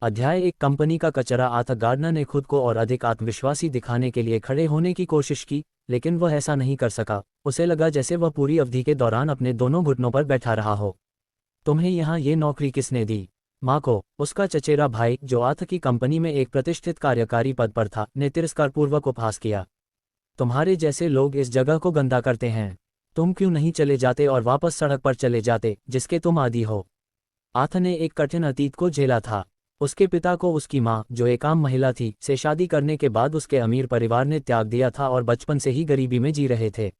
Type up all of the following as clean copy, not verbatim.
अध्याय एक कंपनी का कचरा। आर्थ गार्डनर ने खुद को और अधिक आत्मविश्वासी दिखाने के लिए खड़े होने की कोशिश की, लेकिन वह ऐसा नहीं कर सका। उसे लगा जैसे वह पूरी अवधि के दौरान अपने दोनों घुटनों पर बैठा रहा हो। तुम्हें यहाँ ये नौकरी किसने दी? माँ को। उसका चचेरा भाई, जो आर्थ की कंपनी में एक प्रतिष्ठित कार्यकारी पद पर था, ने तिरस्कारपूर्वक उपहास किया। तुम्हारे जैसे लोग इस जगह को गंदा करते हैं। तुम क्यों नहीं चले जाते और वापस सड़क पर चले जाते जिसके तुम आदी हो? आर्थ ने एक कठिन अतीत को झेला था। उसके पिता को उसकी माँ, जो एक आम महिला थी, से शादी करने के बाद उसके अमीर परिवार ने त्याग दिया था और बचपन से ही गरीबी में जी रहे थे।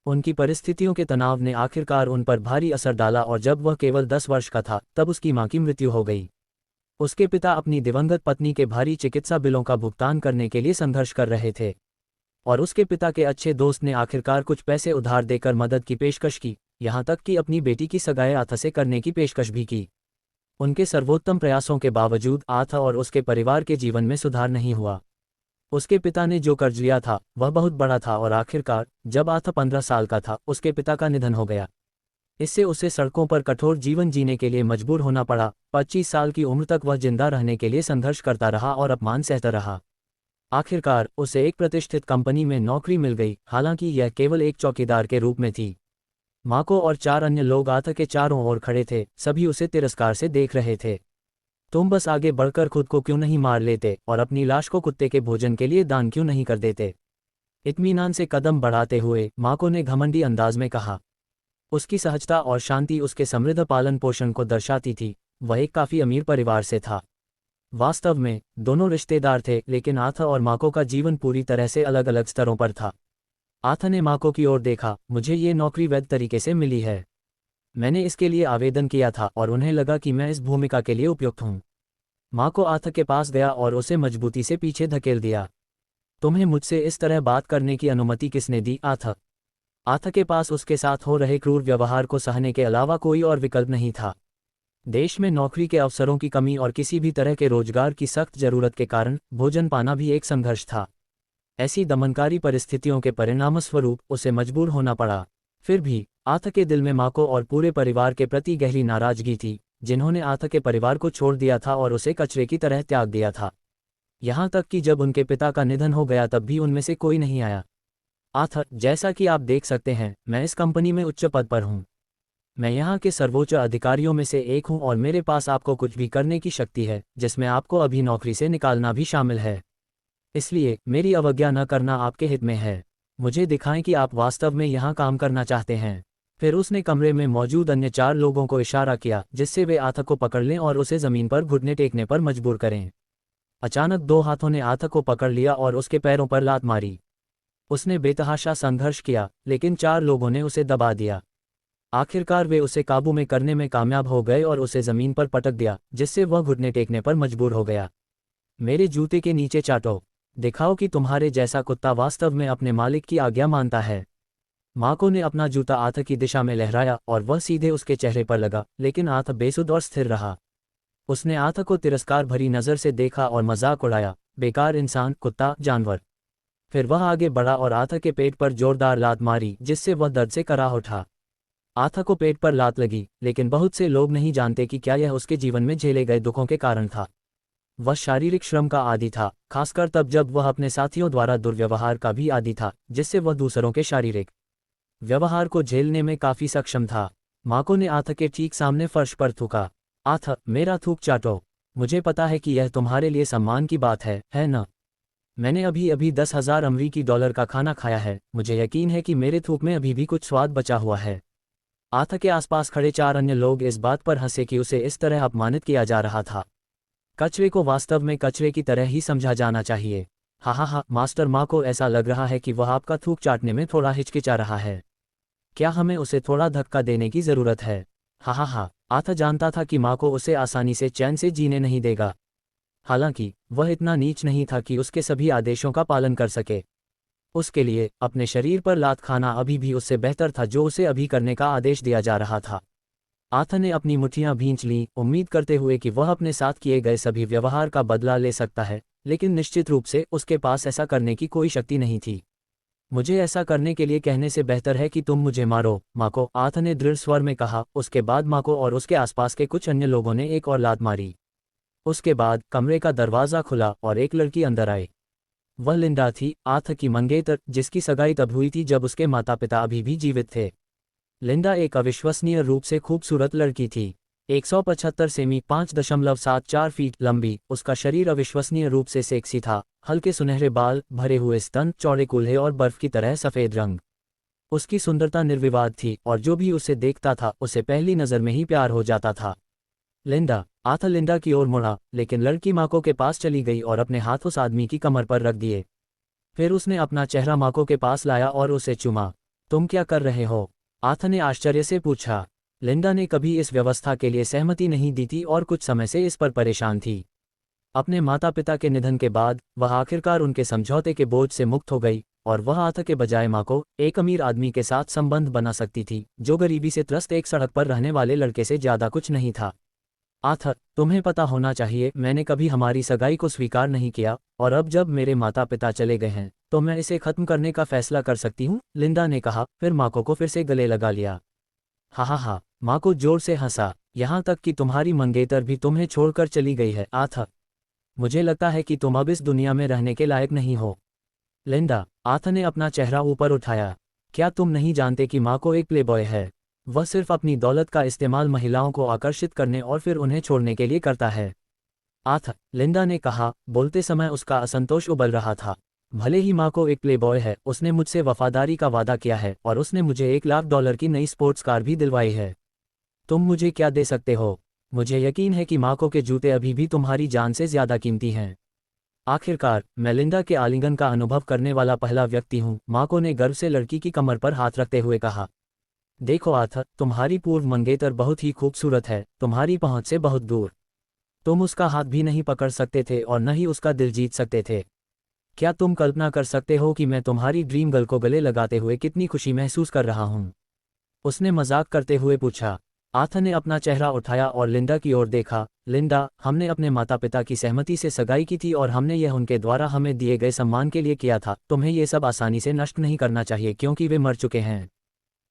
उनकी परिस्थितियों के तनाव ने आखिरकार उन पर भारी असर डाला और जब वह केवल 10 वर्ष का था तब उसकी मां की मृत्यु हो गई। उसके पिता अपनी दिवंगत पत्नी के भारी चिकित्सा बिलों का भुगतान करने के लिए संघर्ष कर रहे थे, और उसके पिता के अच्छे दोस्त ने आखिरकार कुछ पैसे उधार देकर मदद की पेशकश की, यहाँ तक कि अपनी बेटी की सगाई आर्थ से करने की पेशकश भी की। उनके सर्वोत्तम प्रयासों के बावजूद आर्थ और उसके परिवार के जीवन में सुधार नहीं हुआ। उसके पिता ने जो कर्ज लिया था वह बहुत बड़ा था और आखिरकार जब आर्थ 15 साल का था उसके पिता का निधन हो गया। इससे उसे सड़कों पर कठोर जीवन जीने के लिए मजबूर होना पड़ा। 25 साल की उम्र तक वह जिंदा रहने के लिए संघर्ष करता रहा और अपमान सहता रहा। आखिरकार उसे एक प्रतिष्ठित कंपनी में नौकरी मिल गई, हालांकि यह केवल एक चौकीदार के रूप में थी। माको और 4 अन्य लोग आर्थ के चारों ओर खड़े थे, सभी उसे तिरस्कार से देख रहे थे। तुम बस आगे बढ़कर खुद को क्यों नहीं मार लेते और अपनी लाश को कुत्ते के भोजन के लिए दान क्यों नहीं कर देते? इत्मीनान से कदम बढ़ाते हुए माको ने घमंडी अंदाज में कहा। उसकी सहजता और शांति उसके समृद्ध पालन पोषण को दर्शाती थी। वह एक काफी अमीर परिवार से था। वास्तव में दोनों रिश्तेदार थे, लेकिन आर्थ और माको का जीवन पूरी तरह से अलग अलग स्तरों पर था। आर्थ ने माको की ओर देखा। मुझे ये नौकरी वैध तरीके से मिली है। मैंने इसके लिए आवेदन किया था और उन्हें लगा कि मैं इस भूमिका के लिए उपयुक्त हूँ। माको आर्थ के पास गया और उसे मजबूती से पीछे धकेल दिया। तुम्हें मुझसे इस तरह बात करने की अनुमति किसने दी, आर्थ? आर्थ के पास उसके साथ हो रहे क्रूर व्यवहार को सहने के अलावा कोई और विकल्प नहीं था। देश में नौकरी के अवसरों की कमी और किसी भी तरह के रोजगार की सख्त जरूरत के कारण भोजन पाना भी एक संघर्ष था। ऐसी दमनकारी परिस्थितियों के परिणामस्वरूप उसे मजबूर होना पड़ा। फिर भी आर्थ के दिल में माको और पूरे परिवार के प्रति गहरी नाराजगी थी, जिन्होंने आर्थ के परिवार को छोड़ दिया था और उसे कचरे की तरह त्याग दिया था। यहाँ तक कि जब उनके पिता का निधन हो गया तब भी उनमें से कोई नहीं आया। आर्थ, जैसा कि आप देख सकते हैं, मैं इस कंपनी में उच्च पद पर हूँ। मैं यहाँ के सर्वोच्च अधिकारियों में से एक हूँ और मेरे पास आपको कुछ भी करने की शक्ति है, जिसमें आपको अभी नौकरी से निकालना भी शामिल है। इसलिए मेरी अवज्ञा न करना आपके हित में है। मुझे दिखाएं कि आप वास्तव में यहाँ काम करना चाहते हैं। फिर उसने कमरे में मौजूद अन्य 4 लोगों को इशारा किया, जिससे वे आर्थ को पकड़ लें और उसे जमीन पर घुटने टेकने पर मजबूर करें। अचानक 2 हाथों ने आर्थ को पकड़ लिया और उसके पैरों पर लात मारी। उसने बेतहाशा संघर्ष किया, लेकिन 4 लोगों ने उसे दबा दिया। आखिरकार वे उसे काबू में करने में कामयाब हो गए और उसे जमीन पर पटक दिया, जिससे वह घुटने टेकने पर मजबूर हो गया। मेरे जूते के नीचे चाटो। दिखाओ कि तुम्हारे जैसा कुत्ता वास्तव में अपने मालिक की आज्ञा मानता है। माको ने अपना जूता आर्थ की दिशा में लहराया और वह सीधे उसके चेहरे पर लगा, लेकिन आर्थ बेसुध और स्थिर रहा। उसने आर्थ को तिरस्कार भरी नज़र से देखा और मजाक उड़ाया, बेकार इंसान, कुत्ता, जानवर। फिर वह आगे बढ़ा और आर्थ के पेट पर जोरदार लात मारी, जिससे वह दर्द से कराह उठा। आर्थ को पेट पर लात लगी, लेकिन बहुत से लोग नहीं जानते कि क्या यह उसके जीवन में झेले गए दुखों के कारण था। वह शारीरिक श्रम का आदी था, खासकर तब जब वह अपने साथियों द्वारा दुर्व्यवहार का भी आदी था, जिससे वह दूसरों के शारीरिक व्यवहार को झेलने में काफी सक्षम था। माको ने आर्थ के ठीक सामने फर्श पर थूका। आर्थ, मेरा थूक चाटो। मुझे पता है कि यह तुम्हारे लिए सम्मान की बात है न? मैंने अभी अभी 10,000 अमरीकी डॉलर का खाना खाया है। मुझे यकीन है कि मेरे थूक में अभी भी कुछ स्वाद बचा हुआ है। आर्थ के आसपास खड़े 4 अन्य लोग इस बात पर हंसे कि उसे इस तरह अपमानित किया जा रहा था। कचरे को वास्तव में कचरे की तरह ही समझा जाना चाहिए। हा, मास्टर, माँ को ऐसा लग रहा है कि वह आपका थूक चाटने में थोड़ा हिचकिचा रहा है। क्या हमें उसे थोड़ा धक्का देने की जरूरत है? हा। आर्थ जानता था कि माँ को उसे आसानी से चैन से जीने नहीं देगा। हालांकि वह इतना नीच नहीं था कि उसके सभी आदेशों का पालन कर सके। उसके लिए अपने शरीर पर लात खाना अभी भी उससे बेहतर था जो उसे अभी करने का आदेश दिया जा रहा था। आर्थ ने अपनी मुट्ठियां भींच लीं, उम्मीद करते हुए कि वह अपने साथ किए गए सभी व्यवहार का बदला ले सकता है, लेकिन निश्चित रूप से उसके पास ऐसा करने की कोई शक्ति नहीं थी। मुझे ऐसा करने के लिए कहने से बेहतर है कि तुम मुझे मारो, माको, आर्थ ने दृढ़ स्वर में कहा। उसके बाद माको और उसके आसपास के कुछ अन्य लोगों ने एक और लात मारी। उसके बाद कमरे का दरवाज़ा खुला और एक लड़की अंदर आई। वह लिंडा थी, आथ की मंगेतर, जिसकी सगाई तब हुई थी जब उसके माता पिता अभी भी जीवित थे। लिंडा एक अविश्वसनीय रूप से खूबसूरत लड़की थी। 175 सेमी 5.74 फीट लंबी, उसका शरीर अविश्वसनीय रूप से सेक्सी था। हल्के सुनहरे बाल, भरे हुए स्तन, चौड़े कूल्हे और बर्फ की तरह सफ़ेद रंग। उसकी सुंदरता निर्विवाद थी और जो भी उसे देखता था उसे पहली नज़र में ही प्यार हो जाता था। लिंडा, आथ लिंडा की ओर मुड़ा, लेकिन लड़की माको के पास चली गई और अपने हाथ उस आदमी की कमर पर रख दिए। फिर उसने अपना चेहरा माको के पास लाया और उसे चूमा। तुम क्या कर रहे हो? आथ ने आश्चर्य से पूछा। लिंडा ने कभी इस व्यवस्था के लिए सहमति नहीं दी थी और कुछ समय से इस पर परेशान थी। अपने माता पिता के निधन के बाद वह आखिरकार उनके समझौते के बोझ से मुक्त हो गई और वह आथ के बजाय माँ को एक अमीर आदमी के साथ संबंध बना सकती थी, जो गरीबी से त्रस्त एक सड़क पर रहने वाले लड़के से ज़्यादा कुछ नहीं था। आथ, तुम्हें पता होना चाहिए, मैंने कभी हमारी सगाई को स्वीकार नहीं किया और अब जब मेरे माता पिता चले गए हैं तो मैं इसे खत्म करने का फैसला कर सकती हूँ, लिंडा ने कहा, फिर माको को फिर से गले लगा लिया। हा हा हा, माको जोर से हंसा, यहाँ तक कि तुम्हारी मंगेतर भी तुम्हें छोड़कर चली गई है। आथ, मुझे लगता है कि तुम अब इस दुनिया में रहने के लायक नहीं हो। लिंडा, आथ ने अपना चेहरा ऊपर उठाया। क्या तुम नहीं जानते कि माको एक प्लेबॉय है? वह सिर्फ अपनी दौलत का इस्तेमाल महिलाओं को आकर्षित करने और फिर उन्हें छोड़ने के लिए करता है। आथ, लिंडा ने कहा, बोलते समय उसका असंतोष उबल रहा था। भले ही माँ को एक प्लेबॉय है, उसने मुझसे वफादारी का वादा किया है और उसने मुझे $1 लाख की नई स्पोर्ट्स कार भी दिलवाई है। तुम मुझे क्या दे सकते हो? मुझे यकीन है कि माको के जूते अभी भी तुम्हारी जान से ज्यादा कीमती हैं। आखिरकार, मैं लिंडा के आलिंगन का अनुभव करने वाला पहला व्यक्ति हूँ, माको ने गर्व से लड़की की कमर पर हाथ रखते हुए कहा। देखो आथ, तुम्हारी पूर्व मंगेतर बहुत ही खूबसूरत है, तुम्हारी पहुंच से बहुत दूर। तुम उसका हाथ भी नहीं पकड़ सकते थे और न ही उसका दिल जीत सकते थे। क्या तुम कल्पना कर सकते हो कि मैं तुम्हारी ड्रीम गर्ल को गले लगाते हुए कितनी खुशी महसूस कर रहा हूँ? उसने मजाक करते हुए पूछा। आथ ने अपना चेहरा उठाया और लिंडा की ओर देखा। लिंडा, हमने अपने माता पिता की सहमति से सगाई की थी और हमने यह उनके द्वारा हमें दिए गए सम्मान के लिए किया था। तुम्हें ये सब आसानी से नष्ट नहीं करना चाहिए क्योंकि वे मर चुके हैं।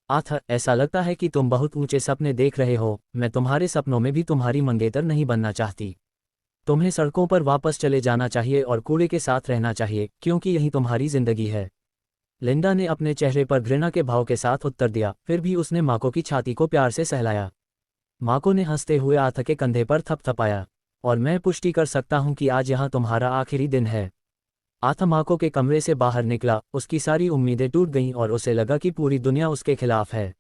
आथ, ऐसा लगता है कि तुम बहुत ऊंचे सपने देख रहे हो, मैं तुम्हारे सपनों में भी तुम्हारी मंगेतर नहीं बनना चाहती। तुम्हें सड़कों पर वापस चले जाना चाहिए और कूड़े के साथ रहना चाहिए, क्योंकि यही तुम्हारी जिंदगी है। लिंडा ने अपने चेहरे पर घृणा के भाव के साथ उत्तर दिया, फिर भी उसने माको की छाती को प्यार से सहलाया। माको ने हंसते हुए आथ के कंधे पर थपथपाया। और मैं पुष्टि कर सकता हूँ कि आज यहाँ तुम्हारा आखिरी दिन है। आथ माको के कमरे से बाहर निकला, उसकी सारी उम्मीदें टूट गईं और उसे लगा कि पूरी दुनिया उसके खिलाफ है।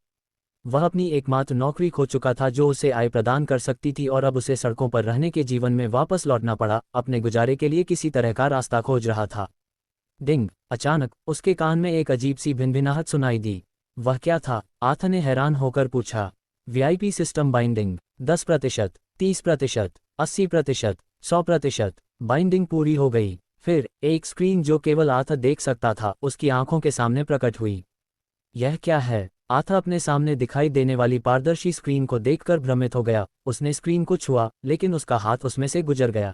वह अपनी एकमात्र नौकरी खो चुका था जो उसे आय प्रदान कर सकती थी और अब उसे सड़कों पर रहने के जीवन में वापस लौटना पड़ा, अपने गुजारे के लिए किसी तरह का रास्ता खोज रहा था। डिंग, अचानक उसके कान में एक अजीब सी भिनभिनाहट सुनाई दी। वह क्या था? आथ ने हैरान होकर पूछा। VIP system binding 10%, 30%, 80%, 100%। बाइंडिंग पूरी हो गई। फिर एक स्क्रीन जो केवल आथ देख सकता था उसकी आंखों के सामने प्रकट हुई। यह क्या है? आथ अपने सामने दिखाई देने वाली पारदर्शी स्क्रीन को देखकर भ्रमित हो गया। उसने स्क्रीन को छुआ, लेकिन उसका हाथ उसमें से गुजर गया।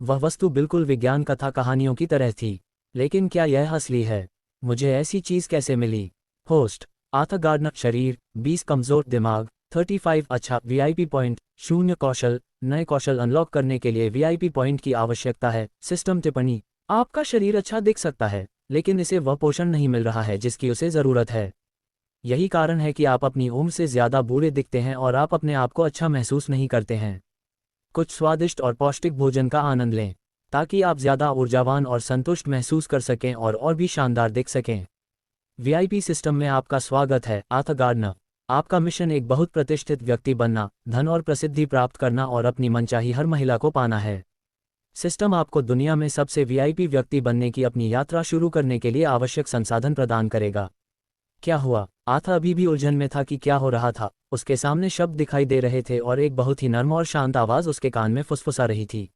वह वस्तु बिल्कुल विज्ञान कथा कहानियों की तरह थी। लेकिन क्या यह असली है? मुझे ऐसी चीज कैसे मिली? होस्ट, आथ गार्डनर। शरीर 20 कमजोर, दिमाग 35 अच्छा। वीआईपी पॉइंट 0 कौशल। नए कौशल अनलॉक करने के लिए वीआईपी पॉइंट की आवश्यकता है। सिस्टम टिप्पणी, आपका शरीर अच्छा दिख सकता है, लेकिन इसे वह पोषण नहीं मिल रहा है जिसकी उसे जरूरत है। यही कारण है कि आप अपनी उम्र से ज्यादा बूढ़े दिखते हैं और आप अपने आप को अच्छा महसूस नहीं करते हैं। कुछ स्वादिष्ट और पौष्टिक भोजन का आनंद लें ताकि आप ज्यादा ऊर्जावान और संतुष्ट महसूस कर सकें और भी शानदार दिख सकें। वीआईपी सिस्टम में आपका स्वागत है, आथ गार्डनर। आपका मिशन एक बहुत प्रतिष्ठित व्यक्ति बनना, धन और प्रसिद्धि प्राप्त करना और अपनी मनचाही हर महिला को पाना है। सिस्टम आपको दुनिया में सबसे वीआईपी व्यक्ति बनने की अपनी यात्रा शुरू करने के लिए आवश्यक संसाधन प्रदान करेगा। क्या हुआ? आथ अभी भी उलझन में था कि क्या हो रहा था। उसके सामने शब्द दिखाई दे रहे थे और एक बहुत ही नर्म और शांत आवाज उसके कान में फुसफुसा रही थी।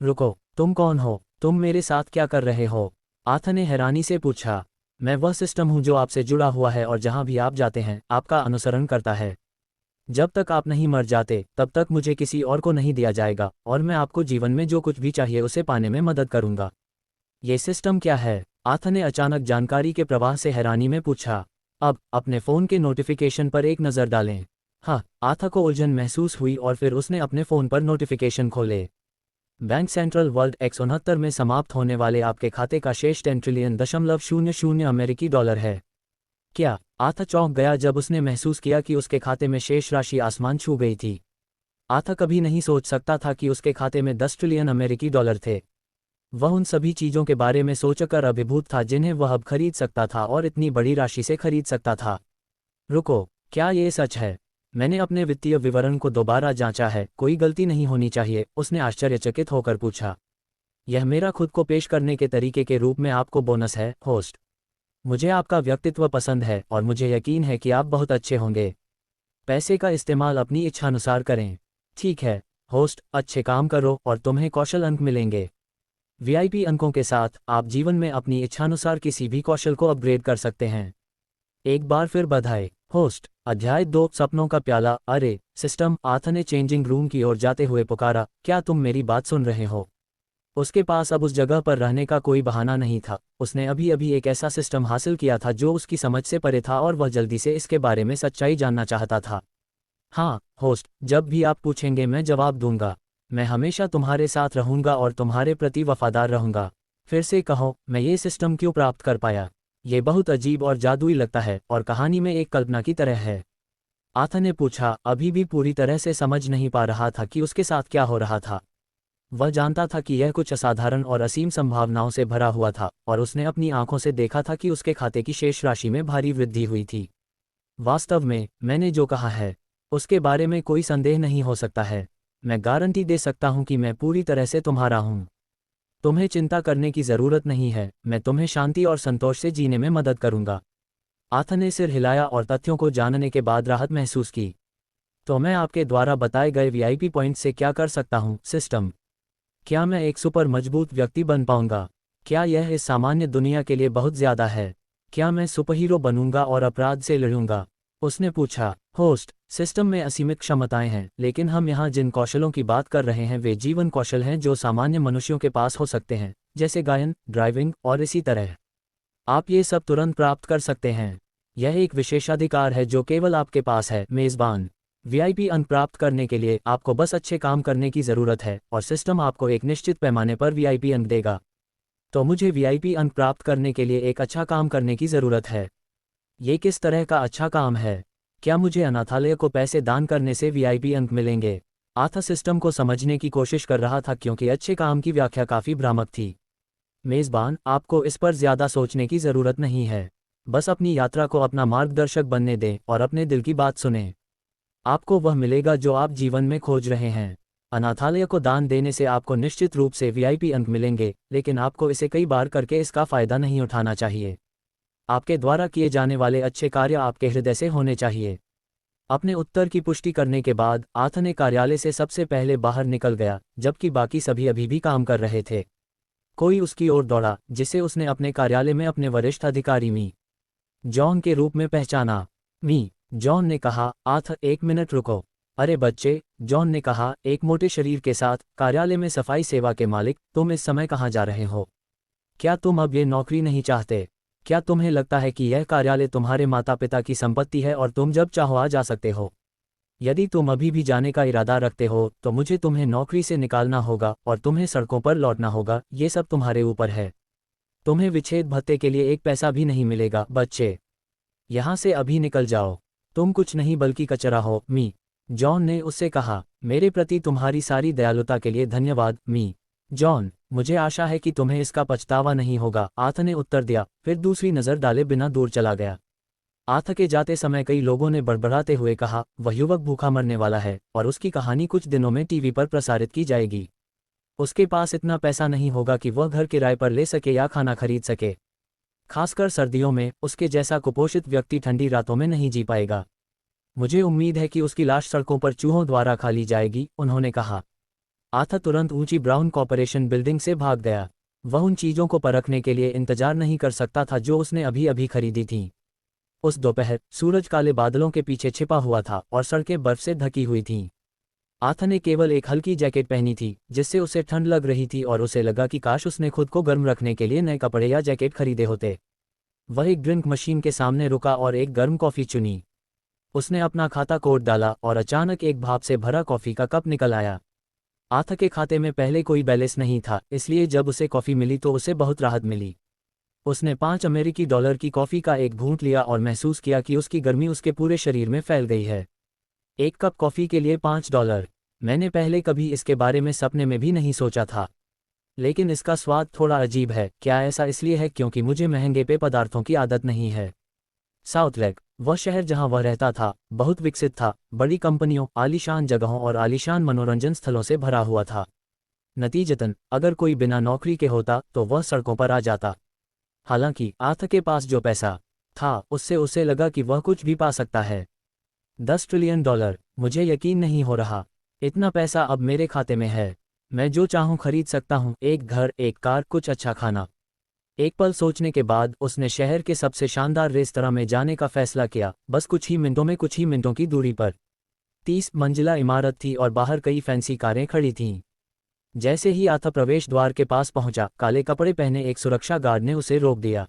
रुको, तुम कौन हो? तुम मेरे साथ क्या कर रहे हो? आथ ने हैरानी से पूछा। मैं वह सिस्टम हूँ जो आपसे जुड़ा हुआ है और जहाँ भी आप जाते हैं आपका अनुसरण करता है। जब तक आप नहीं मर जाते तब तक मुझे किसी और को नहीं दिया जाएगा और मैं आपको जीवन में जो कुछ भी चाहिए उसे पाने में मदद करूंगा। ये सिस्टम क्या है? आथ ने अचानक जानकारी के प्रवाह से हैरानी में पूछा। अब अपने फ़ोन के नोटिफिकेशन पर एक नज़र डालें। हाँ, आथ को उलझन महसूस हुई और फिर उसने अपने फ़ोन पर नोटिफिकेशन खोले। बैंक सेंट्रल वर्ल्ड X69 में समाप्त होने वाले आपके खाते का शेष 10 ट्रिलियन.00 अमेरिकी डॉलर है। क्या? आथा चौंक गया जब उसने महसूस किया कि उसके खाते में शेष राशि आसमान छू गई थी। आथा कभी नहीं सोच सकता था कि उसके खाते में 10 ट्रिलियन अमेरिकी डॉलर थे। वह उन सभी चीज़ों के बारे में सोचकर अभिभूत था जिन्हें वह अब खरीद सकता था और इतनी बड़ी राशि से खरीद सकता था। रुको, क्या ये सच है? मैंने अपने वित्तीय विवरण को दोबारा जांचा है, कोई गलती नहीं होनी चाहिए, उसने आश्चर्यचकित होकर पूछा। यह मेरा खुद को पेश करने के तरीके के रूप में आपको बोनस है, होस्ट। मुझे आपका व्यक्तित्व पसंद है और मुझे यकीन है कि आप बहुत अच्छे होंगे। पैसे का इस्तेमाल अपनी इच्छानुसार करें। ठीक है, होस्ट, अच्छे काम करो और तुम्हें कौशल अंक मिलेंगे। वीआईपी अंकों के साथ आप जीवन में अपनी इच्छानुसार किसी भी कौशल को अपग्रेड कर सकते हैं। एक बार फिर बधाई, होस्ट। अध्याय 2 सपनों का प्याला। अरे सिस्टम, आथा ने चेंजिंग रूम की ओर जाते हुए पुकारा, क्या तुम मेरी बात सुन रहे हो? उसके पास अब उस जगह पर रहने का कोई बहाना नहीं था। उसने अभी अभी एक ऐसा सिस्टम हासिल किया था जो उसकी समझ से परे था और वह जल्दी से इसके बारे में सच्चाई जानना चाहता था। हाँ, होस्ट, जब भी आप पूछेंगे मैं जवाब दूंगा। मैं हमेशा तुम्हारे साथ रहूंगा और तुम्हारे प्रति वफादार रहूंगा। फिर से कहो, मैं ये सिस्टम क्यों प्राप्त कर पाया? ये बहुत अजीब और जादुई लगता है और कहानी में एक कल्पना की तरह है। आथा ने पूछा, अभी भी पूरी तरह से समझ नहीं पा रहा था कि उसके साथ क्या हो रहा था। वह जानता था कि यह कुछ असाधारण और असीम संभावनाओं से भरा हुआ था और उसने अपनी आंखों से देखा था कि उसके खाते की शेष राशि में भारी वृद्धि हुई थी। वास्तव में, मैंने जो कहा है उसके बारे में कोई संदेह नहीं हो सकता है। मैं गारंटी दे सकता हूं कि मैं पूरी तरह से तुम्हारा हूं। तुम्हें चिंता करने की ज़रूरत नहीं है, मैं तुम्हें शांति और संतोष से जीने में मदद करूंगा। आथा ने सिर हिलाया और तथ्यों को जानने के बाद राहत महसूस की। तो मैं आपके द्वारा बताए गए वीआईपी पॉइंट से क्या कर सकता हूं, सिस्टम? क्या मैं एक सुपर मजबूत व्यक्ति बन पाऊंगा? क्या यह इस सामान्य दुनिया के लिए बहुत ज़्यादा है? क्या मैं सुपरहीरो बनूंगा और अपराध से लड़ूंगा? उसने पूछा। होस्ट, सिस्टम में असीमित क्षमताएं हैं, लेकिन हम यहाँ जिन कौशलों की बात कर रहे हैं वे जीवन कौशल हैं जो सामान्य मनुष्यों के पास हो सकते हैं, जैसे गायन, ड्राइविंग और इसी तरह। आप ये सब तुरंत प्राप्त कर सकते हैं। यह एक विशेषाधिकार है जो केवल आपके पास है, मेज़बान। वीआईपी अंक प्राप्त करने के लिए आपको बस अच्छे काम करने की ज़रूरत है और सिस्टम आपको एक निश्चित पैमाने पर वीआईपी अंक देगा। तो मुझे वीआईपी अंक प्राप्त करने के लिए एक अच्छा काम करने की ज़रूरत है। ये किस तरह का अच्छा काम है? क्या मुझे अनाथालय को पैसे दान करने से वीआईपी अंक मिलेंगे? आथा सिस्टम को समझने की कोशिश कर रहा था क्योंकि अच्छे काम की व्याख्या काफ़ी भ्रामक थी। मेज़बान, आपको इस पर ज़्यादा सोचने की ज़रूरत नहीं है। बस अपनी यात्रा को अपना मार्गदर्शक बनने दें और अपने दिल की बात सुनें। आपको वह मिलेगा जो आप जीवन में खोज रहे हैं। अनाथालय को दान देने से आपको निश्चित रूप से वीआईपी अंक मिलेंगे, लेकिन आपको इसे कई बार करके इसका फ़ायदा नहीं उठाना चाहिए। आपके द्वारा किए जाने वाले अच्छे कार्य आपके हृदय से होने चाहिए। अपने उत्तर की पुष्टि करने के बाद आथा ने कार्यालय से सबसे पहले बाहर निकल गया, जबकि बाकी सभी अभी भी काम कर रहे थे। कोई उसकी ओर दौड़ा, जिसे उसने अपने कार्यालय में अपने वरिष्ठ अधिकारी मी जॉन के रूप में पहचाना। मी जॉन ने कहा, आथा, एक मिनट रुको। अरे बच्चे, जॉन ने कहा, एक मोटे शरीर के साथ, कार्यालय में सफाई सेवा के मालिक, तुम इस समय कहाँ जा रहे हो? क्या तुम अब ये नौकरी नहीं चाहते? क्या तुम्हें लगता है कि यह कार्यालय तुम्हारे माता पिता की संपत्ति है और तुम जब चाहो आ जा सकते हो? यदि तुम अभी भी जाने का इरादा रखते हो तो मुझे तुम्हें नौकरी से निकालना होगा और तुम्हें सड़कों पर लौटना होगा। ये सब तुम्हारे ऊपर है। तुम्हें विच्छेद भत्ते के लिए एक पैसा भी नहीं मिलेगा, बच्चे। यहाँ से अभी निकल जाओ। तुम कुछ नहीं बल्कि कचरा हो, मी जॉन ने उससे कहा। मेरे प्रति तुम्हारी सारी दयालुता के लिए धन्यवाद, मी जॉन। मुझे आशा है कि तुम्हें इसका पछतावा नहीं होगा, आथा ने उत्तर दिया, फिर दूसरी नज़र डाले बिना दूर चला गया। आथा के जाते समय कई लोगों ने बड़बड़ाते हुए कहा, वह युवक भूखा मरने वाला है और उसकी कहानी कुछ दिनों में टीवी पर प्रसारित की जाएगी। उसके पास इतना पैसा नहीं होगा कि वह घर किराए पर ले सके या खाना खरीद सके। खासकर सर्दियों में उसके जैसा कुपोषित व्यक्ति ठंडी रातों में नहीं जी पाएगा। मुझे उम्मीद है कि उसकी लाश सड़कों पर चूहों द्वारा खा ली जाएगी, उन्होंने कहा। आथा तुरंत ऊंची ब्राउन कॉर्पोरेशन बिल्डिंग से भाग गया। वह उन चीज़ों को परखने के लिए इंतजार नहीं कर सकता था जो उसने अभी अभी खरीदी थीं। उस दोपहर सूरज काले बादलों के पीछे छिपा हुआ था और सड़कें बर्फ से ढकी हुई थीं। आथा ने केवल एक हल्की जैकेट पहनी थी जिससे उसे ठंड लग रही थी और उसे लगा कि काश उसने खुद को गर्म रखने के लिए नए कपड़े या जैकेट खरीदे होते। वह एक ड्रिंक मशीन के सामने रुका और एक गर्म कॉफ़ी चुनी। उसने अपना खाता कोड डाला और अचानक एक भाप से भरा कॉफ़ी का कप निकल आया। आथा के खाते में पहले कोई बैलेंस नहीं था, इसलिए जब उसे कॉफ़ी मिली तो उसे बहुत राहत मिली। उसने $5 की कॉफ़ी का एक घूंट लिया और महसूस किया कि उसकी गर्मी उसके पूरे शरीर में फैल गई है। एक कप कॉफ़ी के लिए $5। मैंने पहले कभी इसके बारे में सपने में भी नहीं सोचा था। लेकिन इसका स्वाद थोड़ा अजीब है। क्या ऐसा इसलिए है क्योंकि मुझे महंगे पेय पदार्थों की आदत नहीं है? साउथलेक, वह शहर जहां वह रहता था, बहुत विकसित था, बड़ी कंपनियों, आलीशान जगहों और आलीशान मनोरंजन स्थलों से भरा हुआ था। नतीजतन, अगर कोई बिना नौकरी के होता तो वह सड़कों पर आ जाता। हालांकि आर्थ के पास जो पैसा था, उससे उसे लगा कि वह कुछ भी पा सकता है। $10 ट्रिलियन, मुझे यकीन नहीं हो रहा। इतना पैसा अब मेरे खाते में है। मैं जो चाहूं खरीद सकता हूं, एक घर, एक कार, कुछ अच्छा खाना। एक पल सोचने के बाद उसने शहर के सबसे शानदार रेस्तरां में जाने का फैसला किया, बस कुछ ही मिनटों की दूरी पर। 30 मंजिला इमारत थी और बाहर कई फैंसी कारें खड़ी थीं। जैसे ही आथा प्रवेश द्वार के पास पहुंचा, काले कपड़े पहने एक सुरक्षा गार्ड ने उसे रोक दिया।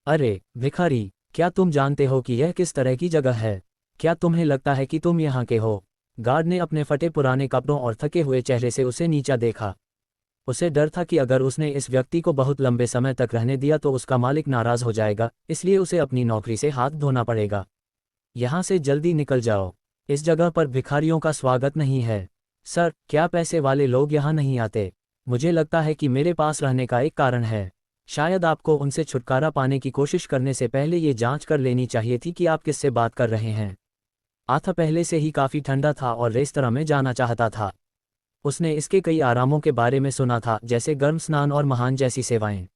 अरे भिखारी, क्या तुम जानते हो कि यह किस तरह की जगह है? क्या तुम्हें लगता है कि तुम यहाँ के हो? गार्ड ने अपने फटे पुराने कपड़ों और थके हुए चेहरे से उसे नीचा देखा। उसे डर था कि अगर उसने इस व्यक्ति को बहुत लंबे समय तक रहने दिया तो उसका मालिक नाराज हो जाएगा, इसलिए उसे अपनी नौकरी से हाथ धोना पड़ेगा। यहाँ से जल्दी निकल जाओ। इस जगह पर भिखारियों का स्वागत नहीं है। सर, क्या पैसे वाले लोग यहाँ नहीं आते? मुझे लगता है कि मेरे पास रहने का एक कारण है। शायद आपको उनसे छुटकारा पाने की कोशिश करने से पहले ये जांच कर लेनी चाहिए थी कि आप किससे बात कर रहे हैं। आथा पहले से ही काफ़ी ठंडा था और रेस्तरां में जाना चाहता था। उसने इसके कई आरामों के बारे में सुना था, जैसे गर्म स्नान और महान जैसी सेवाएं।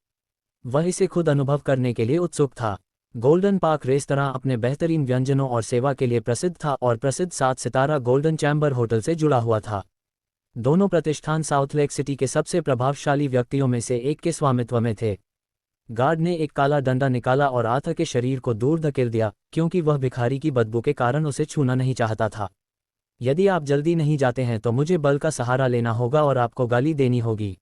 वह इसे खुद अनुभव करने के लिए उत्सुक था। गोल्डन पार्क रेस्तरां अपने बेहतरीन व्यंजनों और सेवा के लिए प्रसिद्ध था और प्रसिद्ध 7 सितारा गोल्डन चैम्बर होटल से जुड़ा हुआ था। दोनों प्रतिष्ठान साउथलेक सिटी के सबसे प्रभावशाली व्यक्तियों में से एक के स्वामित्व में थे। गार्ड ने एक काला डंडा निकाला और आथा के शरीर को दूर धकेल दिया, क्योंकि वह भिखारी की बदबू के कारण उसे छूना नहीं चाहता था। यदि आप जल्दी नहीं जाते हैं तो मुझे बल का सहारा लेना होगा और आपको गाली देनी होगी।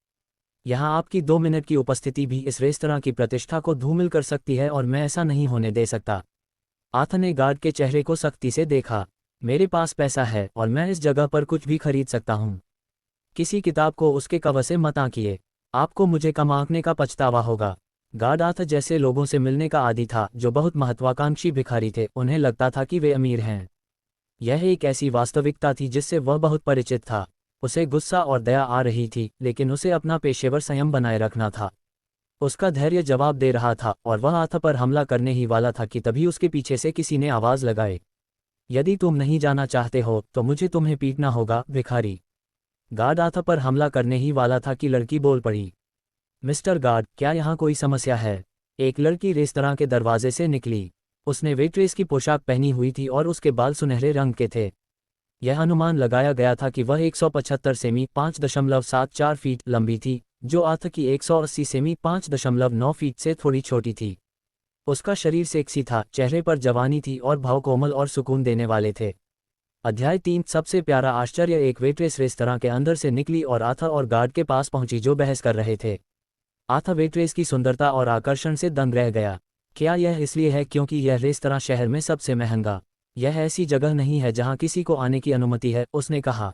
यहाँ आपकी 2 मिनट की उपस्थिति भी इस रेस्तरां की प्रतिष्ठा को धूमिल कर सकती है और मैं ऐसा नहीं होने दे सकता। आथा ने गार्ड के चेहरे को सख्ती से देखा। मेरे पास पैसा है और मैं इस जगह पर कुछ भी खरीद सकता हूँ। किसी किताब को उसके कवर से मत आंकिए। आपको मुझे कम आंकने का पछतावा होगा। गार्ड आथा जैसे लोगों से मिलने का आदी था जो बहुत महत्वाकांक्षी भिखारी थे। उन्हें लगता था कि वे अमीर हैं। यह एक ऐसी वास्तविकता थी जिससे वह बहुत परिचित था। उसे गुस्सा और दया आ रही थी, लेकिन उसे अपना पेशेवर संयम बनाए रखना था। उसका धैर्य जवाब दे रहा था और वह आथा पर हमला करने ही वाला था कि तभी उसके पीछे से किसी ने आवाज़ लगाई, यदि तुम नहीं जाना चाहते हो तो मुझे तुम्हें पीटना होगा, भिखारी। गार्ड आथा पर हमला करने ही वाला था कि लड़की बोल पड़ी। मिस्टर गार्ड, क्या यहाँ कोई समस्या है? एक लड़की रेस्तरां के दरवाजे से निकली। उसने वेट्रेस की पोशाक पहनी हुई थी और उसके बाल सुनहरे रंग के थे। यह अनुमान लगाया गया था कि वह 175 सेमी 5.74 फीट लंबी थी, जो आथा की 180 सेमी 5.9 फीट से थोड़ी छोटी थी। उसका शरीर सेक्सी था, चेहरे पर जवानी थी और भाव कोमल और सुकून देने वाले थे। अध्याय 3 सबसे प्यारा आश्चर्य। एक वेट्रेस रेस्तरां के अंदर से निकली और आथा और गार्ड के पास पहुंची जो बहस कर रहे थे। आथा वेट्रेस की सुंदरता और आकर्षण से दंग रह गया। क्या यह इसलिए है क्योंकि यह रेस्तरां शहर में सबसे महंगा? यह ऐसी जगह नहीं है जहां किसी को आने की अनुमति है, उसने कहा।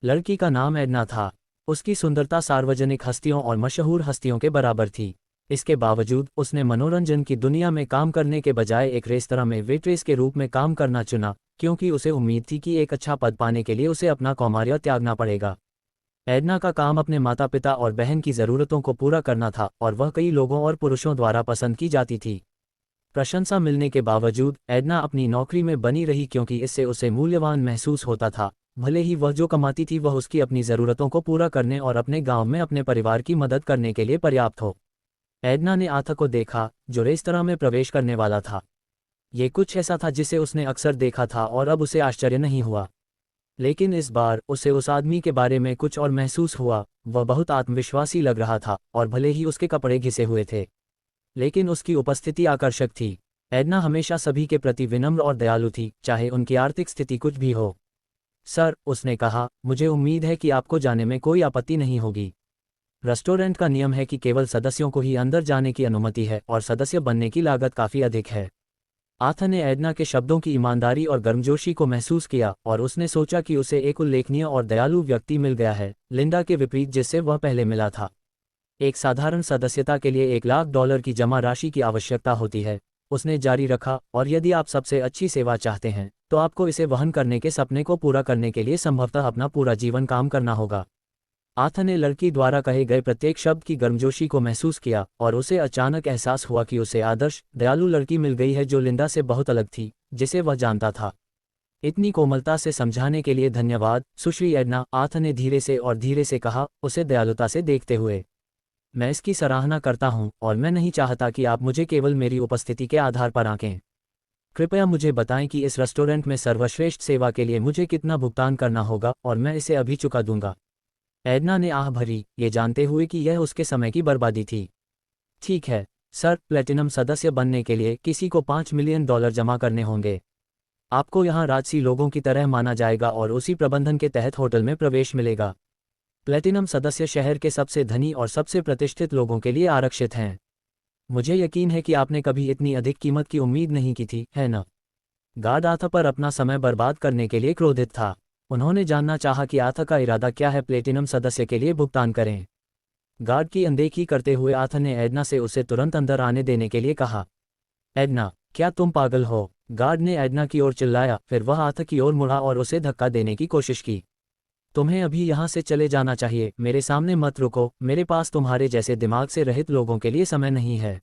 लड़की का नाम एडना था। उसकी सुंदरता सार्वजनिक हस्तियों और मशहूर हस्तियों के बराबर थी। इसके बावजूद उसने मनोरंजन की दुनिया में काम करने के बजाय एक रेस्तरां में वेट्रेस के रूप में काम करना चुना, क्योंकि उसे उम्मीद थी कि एक अच्छा पद पाने के लिए उसे अपना कौमार्य त्यागना पड़ेगा। एडना का काम अपने माता पिता और बहन की ज़रूरतों को पूरा करना था और वह कई लोगों और पुरुषों द्वारा पसंद की जाती थी। प्रशंसा मिलने के बावजूद एडना अपनी नौकरी में बनी रही क्योंकि इससे उसे मूल्यवान महसूस होता था, भले ही वह जो कमाती थी वह उसकी अपनी ज़रूरतों को पूरा करने और अपने गांव में अपने परिवार की मदद करने के लिए पर्याप्त हो। एडना ने आथा को देखा, जो रेस्तरां में प्रवेश करने वाला था। ये कुछ ऐसा था जिसे उसने अक्सर देखा था और अब उसे आश्चर्य नहीं हुआ। लेकिन इस बार उसे उस आदमी के बारे में कुछ और महसूस हुआ। वह बहुत आत्मविश्वासी लग रहा था और भले ही उसके कपड़े घिसे हुए थे, लेकिन उसकी उपस्थिति आकर्षक थी। एडना हमेशा सभी के प्रति विनम्र और दयालु थी, चाहे उनकी आर्थिक स्थिति कुछ भी हो। सर, उसने कहा, मुझे उम्मीद है कि आपको जाने में कोई आपत्ति नहीं होगी। रेस्टोरेंट का नियम है कि केवल सदस्यों को ही अंदर जाने की अनुमति है और सदस्य बनने की लागत काफ़ी अधिक है। आथा ने एडना के शब्दों की ईमानदारी और गर्मजोशी को महसूस किया और उसने सोचा कि उसे एक उल्लेखनीय और दयालु व्यक्ति मिल गया है, लिंडा के विपरीत जिससे वह पहले मिला था। एक साधारण सदस्यता के लिए $1 लाख की जमा राशि की आवश्यकता होती है, उसने जारी रखा, और यदि आप सबसे अच्छी सेवा चाहते हैं तो आपको इसे वहन करने के सपने को पूरा करने के लिए संभवतः अपना पूरा जीवन काम करना होगा। आथा ने लड़की द्वारा कहे गए प्रत्येक शब्द की गर्मजोशी को महसूस किया और उसे अचानक एहसास हुआ कि उसे आदर्श दयालु लड़की मिल गई है जो लिंडा से बहुत अलग थी, जिसे वह जानता था। इतनी कोमलता से समझाने के लिए धन्यवाद, सुश्री एडना, आथा ने धीरे से कहा, उसे दयालुता से देखते हुए। मैं इसकी सराहना करता हूँ और मैं नहीं चाहता कि आप मुझे केवल मेरी उपस्थिति के आधार पर आंकें। कृपया मुझे बताएं कि इस रेस्टोरेंट में सर्वश्रेष्ठ सेवा के लिए मुझे कितना भुगतान करना होगा और मैं इसे अभी चुका दूंगा। एडना ने आह भरी, ये जानते हुए कि यह उसके समय की बर्बादी थी। ठीक है सर, प्लेटिनम सदस्य बनने के लिए किसी को $5 मिलियन जमा करने होंगे। आपको यहाँ राजसी लोगों की तरह माना जाएगा और उसी प्रबंधन के तहत होटल में प्रवेश मिलेगा। प्लेटिनम सदस्य शहर के सबसे धनी और सबसे प्रतिष्ठित लोगों के लिए आरक्षित हैं। मुझे यकीन है कि आपने कभी इतनी अधिक कीमत की उम्मीद नहीं की थी, है ना? गार्ड आथा पर अपना समय बर्बाद करने के लिए क्रोधित था। उन्होंने जानना चाहा कि आथा का इरादा क्या है। प्लेटिनम सदस्य के लिए भुगतान करें। गार्ड की अनदेखी करते हुए आथा ने एडना से उसे तुरंत अंदर आने देने के लिए कहा। एडना, क्या तुम पागल हो? गार्ड ने एडना की ओर चिल्लाया, फिर वह आथा की ओर मुड़ा और उसे धक्का देने की कोशिश की। तुम्हें अभी यहाँ से चले जाना चाहिए, मेरे सामने मत रुको, मेरे पास तुम्हारे जैसे दिमाग से रहित लोगों के लिए समय नहीं है।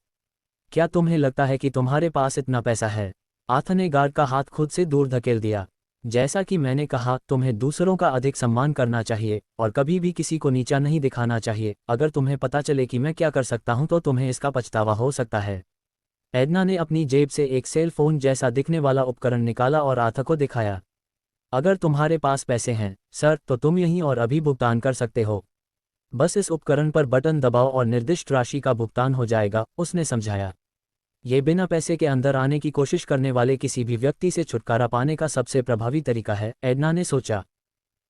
क्या तुम्हें लगता है कि तुम्हारे पास इतना पैसा है? आथा ने गार्ड का हाथ खुद से दूर धकेल दिया। जैसा कि मैंने कहा, तुम्हें दूसरों का अधिक सम्मान करना चाहिए और कभी भी किसी को नीचा नहीं दिखाना चाहिए। अगर तुम्हें पता चले कि मैं क्या कर सकता हूं तो तुम्हें इसका पछतावा हो सकता है। एडना ने अपनी जेब से एक सेल फोन जैसा दिखने वाला उपकरण निकाला और आथा को दिखाया। अगर तुम्हारे पास पैसे हैं सर, तो तुम यहीं और अभी भुगतान कर सकते हो। बस इस उपकरण पर बटन दबाओ और निर्दिष्ट राशि का भुगतान हो जाएगा, उसने समझाया। ये बिना पैसे के अंदर आने की कोशिश करने वाले किसी भी व्यक्ति से छुटकारा पाने का सबसे प्रभावी तरीका है, एडना ने सोचा।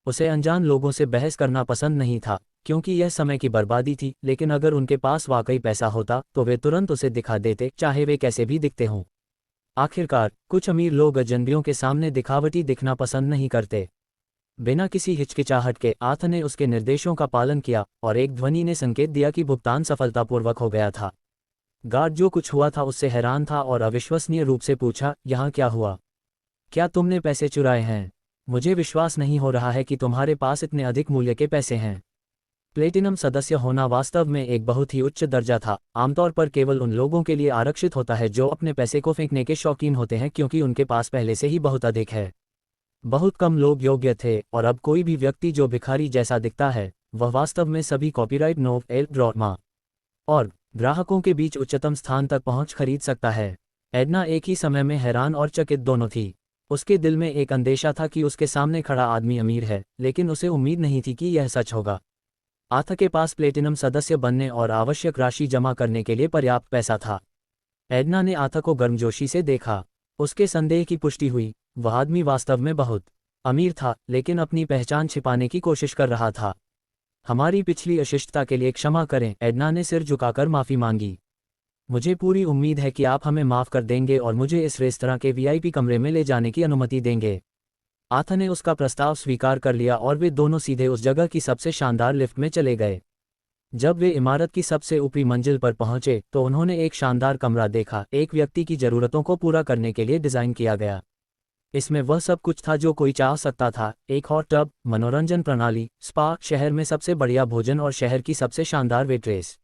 उसे अनजान लोगों से बहस करना पसंद नहीं था, क्योंकि यह समय की बर्बादी थी, लेकिन अगर उनके पास वाकई पैसा होता तो वे तुरंत उसे दिखा देते, चाहे वे कैसे भी दिखते हों। आखिरकार, कुछ अमीर लोग अजनबियों के सामने दिखावटी दिखना पसंद नहीं करते। बिना किसी हिचकिचाहट के आथा ने उसके निर्देशों का पालन किया और एक ध्वनि ने संकेत दिया कि भुगतान सफलतापूर्वक हो गया था। गार्ड जो कुछ हुआ था उससे हैरान था और अविश्वसनीय रूप से पूछा, यहाँ क्या हुआ? क्या तुमने पैसे चुराए हैं? मुझे विश्वास नहीं हो रहा है कि तुम्हारे पास इतने अधिक मूल्य के पैसे हैं। प्लेटिनम सदस्य होना वास्तव में एक बहुत ही उच्च दर्जा था। आमतौर पर केवल उन लोगों के लिए आरक्षित होता है जो अपने पैसे को फेंकने के शौकीन होते हैं, क्योंकि उनके पास पहले से ही बहुत अधिक है। बहुत कम लोग योग्य थे, और अब कोई भी व्यक्ति जो भिखारी जैसा दिखता है, वह वास्तव में सभी कॉपीराइट नोव एल ड्रॉमा और ग्राहकों के बीच उच्चतम स्थान तक पहुंच खरीद सकता है। एडना एक ही समय में हैरान और चकित दोनों थी। उसके दिल में एक अंदेशा था कि उसके सामने खड़ा आदमी अमीर है, लेकिन उसे उम्मीद नहीं थी कि यह सच होगा। आथा के पास प्लेटिनम सदस्य बनने और आवश्यक राशि जमा करने के लिए पर्याप्त पैसा था। एडना ने आथा को गर्मजोशी से देखा। उसके संदेह की पुष्टि हुई। वह आदमी वास्तव में बहुत अमीर था, लेकिन अपनी पहचान छिपाने की कोशिश कर रहा था। हमारी पिछली अशिष्टता के लिए क्षमा करें, एडना ने सिर झुकाकर माफ़ी मांगी। मुझे पूरी उम्मीद है कि आप हमें माफ़ कर देंगे और मुझे इस रेस्तरां के वीआईपी कमरे में ले जाने की अनुमति देंगे। आथा ने उसका प्रस्ताव स्वीकार कर लिया और वे दोनों सीधे उस जगह की सबसे शानदार लिफ्ट में चले गए। जब वे इमारत की सबसे ऊपरी मंजिल पर पहुंचे तो उन्होंने एक शानदार कमरा देखा, एक व्यक्ति की ज़रूरतों को पूरा करने के लिए डिज़ाइन किया गया। इसमें वह सब कुछ था जो कोई चाह सकता था। एक हॉट टब, मनोरंजन प्रणाली, स्पा, शहर में सबसे बढ़िया भोजन और शहर की सबसे शानदार वेट्रेस।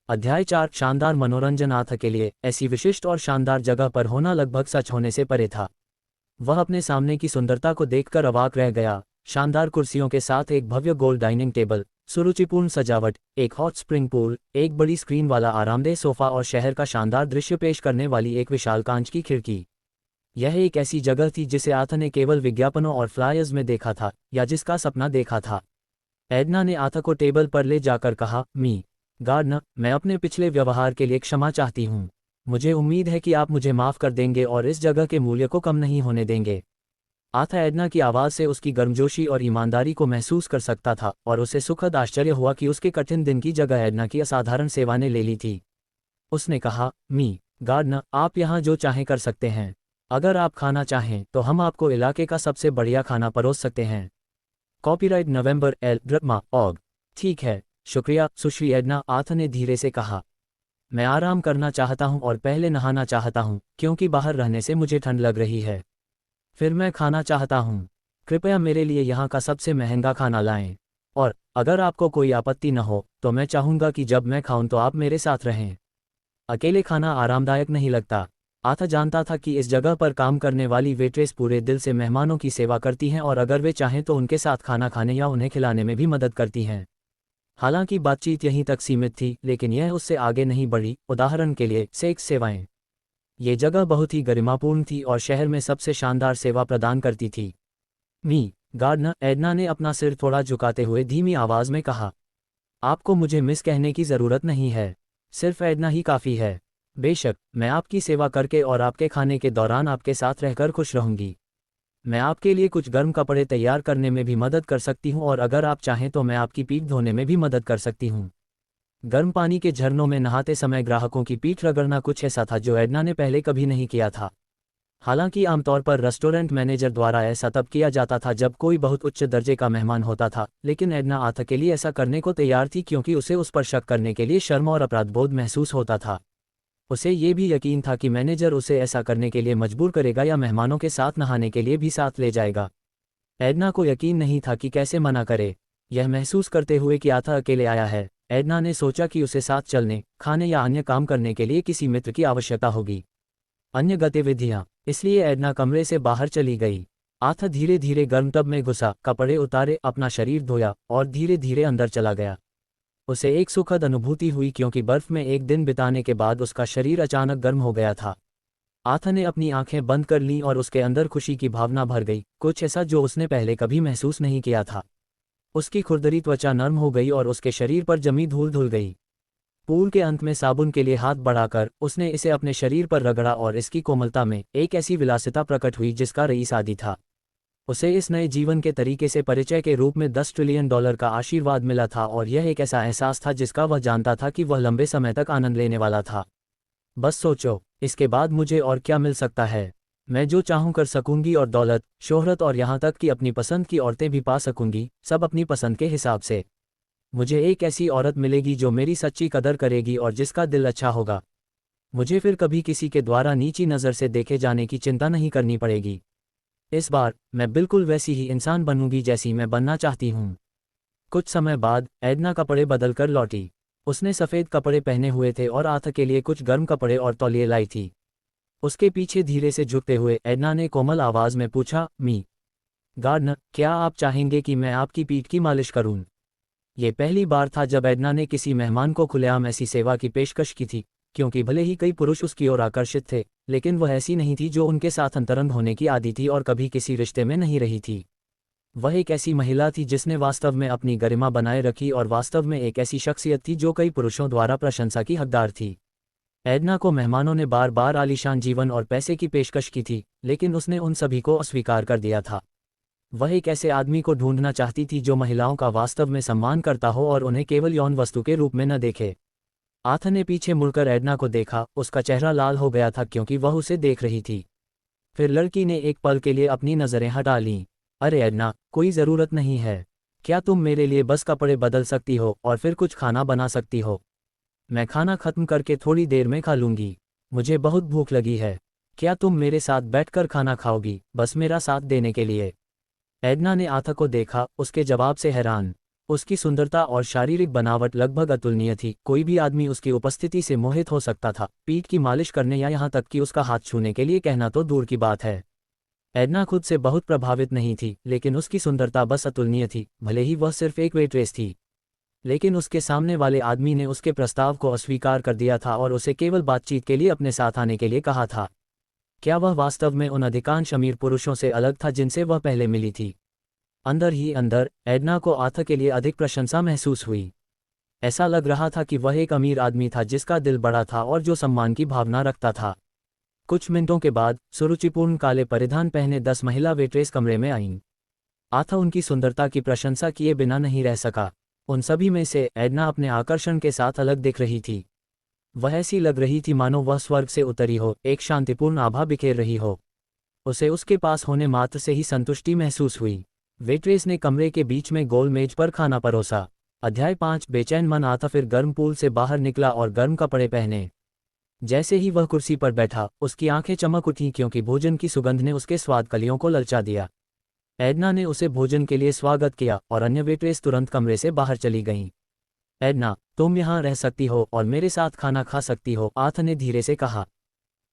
अध्याय 4, शानदार मनोरंजन। आथा के लिए ऐसी विशिष्ट और शानदार जगह पर होना लगभग सच होने से परे था। वह अपने सामने की सुंदरता को देखकर अवाक रह गया। शानदार कुर्सियों के साथ एक भव्य गोल डाइनिंग टेबल, सुरुचिपूर्ण सजावट, एक हॉट स्प्रिंग पूल, एक बड़ी स्क्रीन वाला आरामदेह सोफा और शहर का शानदार दृश्य पेश करने वाली एक विशाल कांच की खिड़की। यह एक ऐसी जगह थी जिसे आथा ने केवल विज्ञापनों और फ्लायर्स में देखा था, या जिसका सपना देखा था। एडना ने आथा को टेबल पर ले जाकर कहा, मी गार्डनर, मैं अपने पिछले व्यवहार के लिए क्षमा चाहती हूँ। मुझे उम्मीद है कि आप मुझे माफ़ कर देंगे और इस जगह के मूल्य को कम नहीं होने देंगे। आथा एडना की आवाज़ से उसकी गर्मजोशी और ईमानदारी को महसूस कर सकता था, और उसे सुखद आश्चर्य हुआ कि उसके कठिन दिन की जगह एडना की असाधारण सेवा ने ले ली थी। उसने कहा, मी गार्डनर, आप यहाँ जो चाहें कर सकते हैं। अगर आप खाना चाहें तो हम आपको इलाके का सबसे बढ़िया खाना परोस सकते हैं। कॉपीराइट नवंबर एल ब्रह्मा ऑग। ठीक है, शुक्रिया सुश्री एडना, आथ ने धीरे से कहा। मैं आराम करना चाहता हूँ और पहले नहाना चाहता हूँ क्योंकि बाहर रहने से मुझे ठंड लग रही है। फिर मैं खाना चाहता हूँ। कृपया मेरे लिए यहाँ का सबसे महंगा खाना लाएं। और अगर आपको कोई आपत्ति न हो तो मैं चाहूँगा कि जब मैं खाऊं तो आप मेरे साथ रहें। अकेले खाना आरामदायक नहीं लगता। आथा जानता था कि इस जगह पर काम करने वाली वेट्रेस पूरे दिल से मेहमानों की सेवा करती हैं और अगर वे चाहें तो उनके साथ खाना खाने या उन्हें खिलाने में भी मदद करती हैं। हालांकि बातचीत यहीं तक सीमित थी, लेकिन यह उससे आगे नहीं बढ़ी। उदाहरण के लिए सेक्स सेवाएं। ये जगह बहुत ही गरिमापूर्ण थी और शहर में सबसे शानदार सेवा प्रदान करती थी। गार्डनर, एडना ने अपना सिर थोड़ा झुकाते हुए धीमी आवाज में कहा। आपको मुझे मिस कहने की ज़रूरत नहीं है, सिर्फ एडना ही काफ़ी है। बेशक, मैं आपकी सेवा करके और आपके खाने के दौरान आपके साथ रहकर खुश रहूंगी। मैं आपके लिए कुछ गर्म कपड़े तैयार करने में भी मदद कर सकती हूँ और अगर आप चाहें तो मैं आपकी पीठ धोने में भी मदद कर सकती हूँ। गर्म पानी के झरनों में नहाते समय ग्राहकों की पीठ रगड़ना कुछ ऐसा था जो एडना ने पहले कभी नहीं किया था। हालांकि आमतौर पर रेस्टोरेंट मैनेजर द्वारा ऐसा तब किया जाता था जब कोई बहुत उच्च दर्जे का मेहमान होता था, लेकिन एडना आथा के लिए ऐसा करने को तैयार थी क्योंकि उसे उस पर शक करने के लिए शर्म और अपराधबोध महसूस होता था। उसे ये भी यकीन था कि मैनेजर उसे ऐसा करने के लिए मजबूर करेगा या मेहमानों के साथ नहाने के लिए भी साथ ले जाएगा। एडना को यकीन नहीं था कि कैसे मना करे। यह महसूस करते हुए कि आथा अकेले आया है, एडना ने सोचा कि उसे साथ चलने, खाने या अन्य काम करने के लिए किसी मित्र की आवश्यकता होगी। अन्य गतिविधियाँ। इसलिए एडना कमरे से बाहर चली गई। आथा धीरे धीरे गर्म टब में घुसा, कपड़े उतारे, अपना शरीर धोया और धीरे धीरे अंदर चला गया। उसे एक सुखद अनुभूति हुई क्योंकि बर्फ में एक दिन बिताने के बाद उसका शरीर अचानक गर्म हो गया था। आथा ने अपनी आंखें बंद कर लीं और उसके अंदर खुशी की भावना भर गई, कुछ ऐसा जो उसने पहले कभी महसूस नहीं किया था। उसकी खुरदरी त्वचा नर्म हो गई और उसके शरीर पर जमी धूल धुल गई। पूल के अंत में साबुन के लिए हाथ बढ़ाकर उसने इसे अपने शरीर पर रगड़ा और इसकी कोमलता में एक ऐसी विलासिता प्रकट हुई जिसका रईस आदि था। उसे इस नए जीवन के तरीके से परिचय के रूप में $10 ट्रिलियन का आशीर्वाद मिला था और यह एक ऐसा एहसास था जिसका वह जानता था कि वह लंबे समय तक आनंद लेने वाला था। बस सोचो, इसके बाद मुझे और क्या मिल सकता है। मैं जो चाहूं कर सकूंगी और दौलत, शोहरत और यहाँ तक कि अपनी पसंद की औरतें भी पा सकूंगी, सब अपनी पसंद के हिसाब से। मुझे एक ऐसी औरत मिलेगी जो मेरी सच्ची कदर करेगी और जिसका दिल अच्छा होगा। मुझे फिर कभी किसी के द्वारा नीची नज़र से देखे जाने की चिंता नहीं करनी पड़ेगी। इस बार मैं बिल्कुल वैसी ही इंसान बनूंगी जैसी मैं बनना चाहती हूँ। कुछ समय बाद एडना कपड़े बदलकर लौटी। उसने सफ़ेद कपड़े पहने हुए थे और आथा के लिए कुछ गर्म कपड़े और तौलिए लाई थी। उसके पीछे धीरे से झुकते हुए एडना ने कोमल आवाज़ में पूछा, गार्डनर, क्या आप चाहेंगे कि मैं आपकी पीठ की मालिश करूं? ये पहली बार था जब एडना ने किसी मेहमान को खुलेआम ऐसी सेवा की पेशकश की थी, क्योंकि भले ही कई पुरुष उसकी ओर आकर्षित थे, लेकिन वह ऐसी नहीं थी जो उनके साथ अंतरंग होने की आदी थी और कभी किसी रिश्ते में नहीं रही थी। वह एक ऐसी महिला थी जिसने वास्तव में अपनी गरिमा बनाए रखी और वास्तव में एक ऐसी शख्सियत थी जो कई पुरुषों द्वारा प्रशंसा की हकदार थी। एडना को मेहमानों ने बार बार आलीशान जीवन और पैसे की पेशकश की थी, लेकिन उसने उन सभी को अस्वीकार कर दिया था। वह एक ऐसे आदमी को ढूंढना चाहती थी जो महिलाओं का वास्तव में सम्मान करता हो और उन्हें केवल यौन वस्तु के रूप में न देखे। आथा ने पीछे मुड़कर एडना को देखा, उसका चेहरा लाल हो गया था क्योंकि वह उसे देख रही थी। फिर लड़की ने एक पल के लिए अपनी नज़रें हटा लीं। अरे एडना, कोई ज़रूरत नहीं है। क्या तुम मेरे लिए बस कपड़े बदल सकती हो और फिर कुछ खाना बना सकती हो? मैं खाना खत्म करके थोड़ी देर में खा लूँगी। मुझे बहुत भूख लगी है। क्या तुम मेरे साथ बैठकर खाना खाओगी, बस मेरा साथ देने के लिए? एडना ने आथा को देखा, उसके जवाब से हैरान। उसकी सुंदरता और शारीरिक बनावट लगभग अतुलनीय थी। कोई भी आदमी उसकी उपस्थिति से मोहित हो सकता था, पीठ की मालिश करने या यहाँ तक कि उसका हाथ छूने के लिए कहना तो दूर की बात है। एडना खुद से बहुत प्रभावित नहीं थी, लेकिन उसकी सुंदरता बस अतुलनीय थी, भले ही वह सिर्फ एक वेट्रेस थी। लेकिन उसके सामने वाले आदमी ने उसके प्रस्ताव को अस्वीकार कर दिया था और उसे केवल बातचीत के लिए अपने साथ आने के लिए कहा था। क्या वह वास्तव में उन अधिकांश अमीर पुरुषों से अलग था जिनसे वह पहले मिली थी? अंदर ही अंदर एडना को आथा के लिए अधिक प्रशंसा महसूस हुई। ऐसा लग रहा था कि वह एक अमीर आदमी था जिसका दिल बड़ा था और जो सम्मान की भावना रखता था। कुछ मिनटों के बाद सुरुचिपूर्ण काले परिधान पहने 10 महिला वेट्रेस कमरे में आईं। आथा उनकी सुंदरता की प्रशंसा किए बिना नहीं रह सका। उन सभी में से एडना अपने आकर्षण के साथ अलग दिख रही थी। वह ऐसी लग रही थी मानो वह स्वर्ग से उतरी हो, एक शांतिपूर्ण आभा बिखेर रही हो। उसे उसके पास होने मात्र से ही संतुष्टि महसूस हुई। वेट्रेस ने कमरे के बीच में गोल मेज पर खाना परोसा। अध्याय 5। बेचैन मन आता फिर गर्म पूल से बाहर निकला और गर्म कपड़े पहने। जैसे ही वह कुर्सी पर बैठा, उसकी आंखें चमक उठीं क्योंकि भोजन की सुगंध ने उसके स्वाद कलियों को ललचा दिया। एडना ने उसे भोजन के लिए स्वागत किया और अन्य वेट्रेस तुरंत कमरे से बाहर चली गईं। एडना, तुम यहाँ रह सकती हो और मेरे साथ खाना खा सकती हो, आथ ने धीरे से कहा।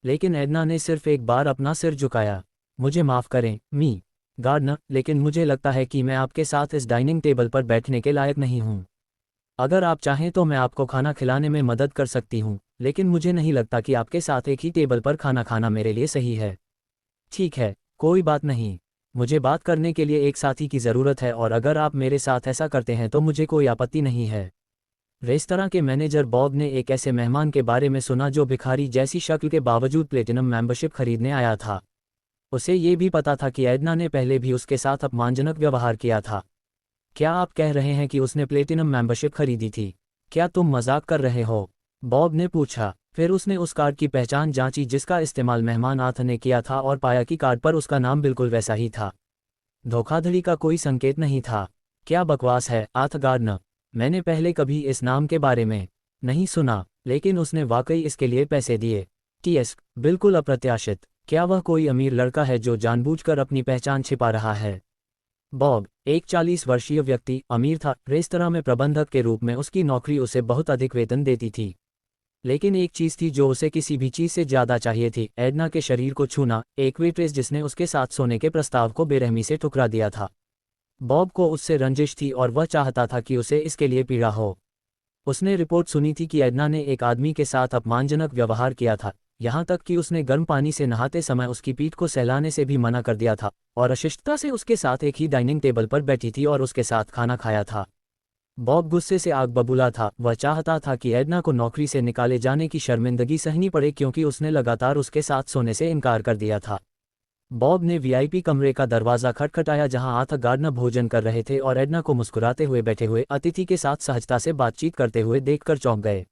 लेकिन एडना ने सिर्फ एक बार अपना सिर झुकाया। मुझे माफ़ करें, मी गार्डनर, लेकिन मुझे लगता है कि मैं आपके साथ इस डाइनिंग टेबल पर बैठने के लायक नहीं हूँ। अगर आप चाहें तो मैं आपको खाना खिलाने में मदद कर सकती हूँ, लेकिन मुझे नहीं लगता कि आपके साथ एक ही टेबल पर खाना खाना मेरे लिए सही है। ठीक है, कोई बात नहीं। मुझे बात करने के लिए एक साथी की ज़रूरत है और अगर आप मेरे साथ ऐसा करते हैं तो मुझे कोई आपत्ति नहीं है। रेस्तरां के मैनेजर बॉब ने एक ऐसे मेहमान के बारे में सुना जो भिखारी जैसी शक्ल के बावजूद प्लेटिनम मेंबरशिप खरीदने आया था। उसे ये भी पता था कि एडना ने पहले भी उसके साथ अपमानजनक व्यवहार किया था। क्या आप कह रहे हैं कि उसने प्लेटिनम मेंबरशिप खरीदी थी? क्या तुम मजाक कर रहे हो? बॉब ने पूछा। फिर उसने उस कार्ड की पहचान जांची जिसका इस्तेमाल मेहमान आथ ने किया था और पाया कि कार्ड पर उसका नाम बिल्कुल वैसा ही था। धोखाधड़ी का कोई संकेत नहीं था। क्या बकवास है, आथ गार्डनर। मैंने पहले कभी इस नाम के बारे में नहीं सुना, लेकिन उसने वाकई इसके लिए पैसे दिए। टीएस, बिल्कुल अप्रत्याशित। क्या वह कोई अमीर लड़का है जो जानबूझकर अपनी पहचान छिपा रहा है? बॉब, एक 40 वर्षीय व्यक्ति, अमीर था। रेस्तरां में प्रबंधक के रूप में उसकी नौकरी उसे बहुत अधिक वेतन देती थी। लेकिन एक चीज़ थी जो उसे किसी भी चीज़ से ज़्यादा चाहिए थी, एडना के शरीर को छूना, एक वेट्रेस जिसने उसके साथ सोने के प्रस्ताव को बेरहमी से ठुकरा दिया था। बॉब को उससे रंजिश थी और वह चाहता था कि उसे इसके लिए पीड़ा हो। उसने रिपोर्ट सुनी थी कि एडना ने एक आदमी के साथ अपमानजनक व्यवहार किया था, यहाँ तक कि उसने गर्म पानी से नहाते समय उसकी पीठ को सहलाने से भी मना कर दिया था और अशिष्टता से उसके साथ एक ही डाइनिंग टेबल पर बैठी थी और उसके साथ खाना खाया था। बॉब गुस्से से आग बबूला था। वह चाहता था कि एडना को नौकरी से निकाले जाने की शर्मिंदगी सहनी पड़े क्योंकि उसने लगातार उसके साथ सोने से इनकार कर दिया था। बॉब ने वीआईपी कमरे का दरवाज़ा खटखटाया जहां आथ गार्डनर भोजन कर रहे थे और एडना को मुस्कुराते हुए बैठे हुए अतिथि के साथ सहजता से बातचीत करते हुए देखकर चौंक गए।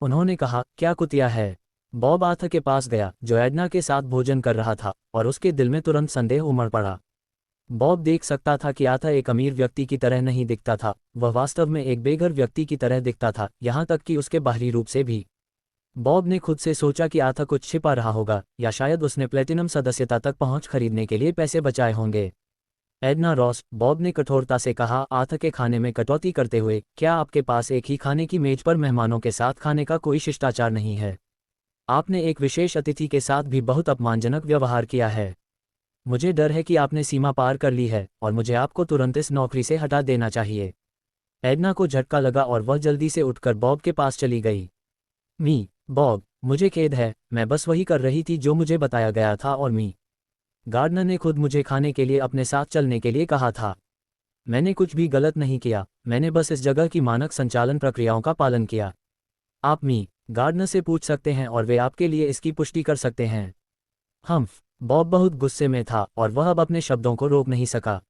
उन्होंने कहा, क्या कुतिया है? बॉब आथ के पास गया जो एडना के साथ भोजन कर रहा था और उसके दिल में तुरंत संदेह उमड़ पड़ा। बॉब देख सकता था कि आथा एक अमीर व्यक्ति की तरह नहीं दिखता था, वह वास्तव में एक बेघर व्यक्ति की तरह दिखता था, यहाँ तक कि उसके बाहरी रूप से भी। बॉब ने खुद से सोचा कि आथा कुछ छिपा रहा होगा, या शायद उसने प्लेटिनम सदस्यता तक पहुंच खरीदने के लिए पैसे बचाए होंगे। एडना रॉस, बॉब ने कठोरता से कहा, आथा के खाने में कटौती करते हुए, क्या आपके पास एक ही खाने की मेज पर मेहमानों के साथ खाने का कोई शिष्टाचार नहीं है? आपने एक विशेष अतिथि के साथ भी बहुत अपमानजनक व्यवहार किया है। मुझे डर है कि आपने सीमा पार कर ली है और मुझे आपको तुरंत इस नौकरी से हटा देना चाहिए। एडना को झटका लगा और वह जल्दी से उठकर बॉब के पास चली गई। बॉब, मुझे खेद है, मैं बस वही कर रही थी जो मुझे बताया गया था और गार्डनर ने खुद मुझे खाने के लिए अपने साथ चलने के लिए कहा था। मैंने कुछ भी गलत नहीं किया, मैंने बस इस जगह की मानक संचालन प्रक्रियाओं का पालन किया। आप गार्डनर से पूछ सकते हैं और वे आपके लिए इसकी पुष्टि कर सकते हैं। बॉब बहुत गुस्से में था और वह अब अपने शब्दों को रोक नहीं सका।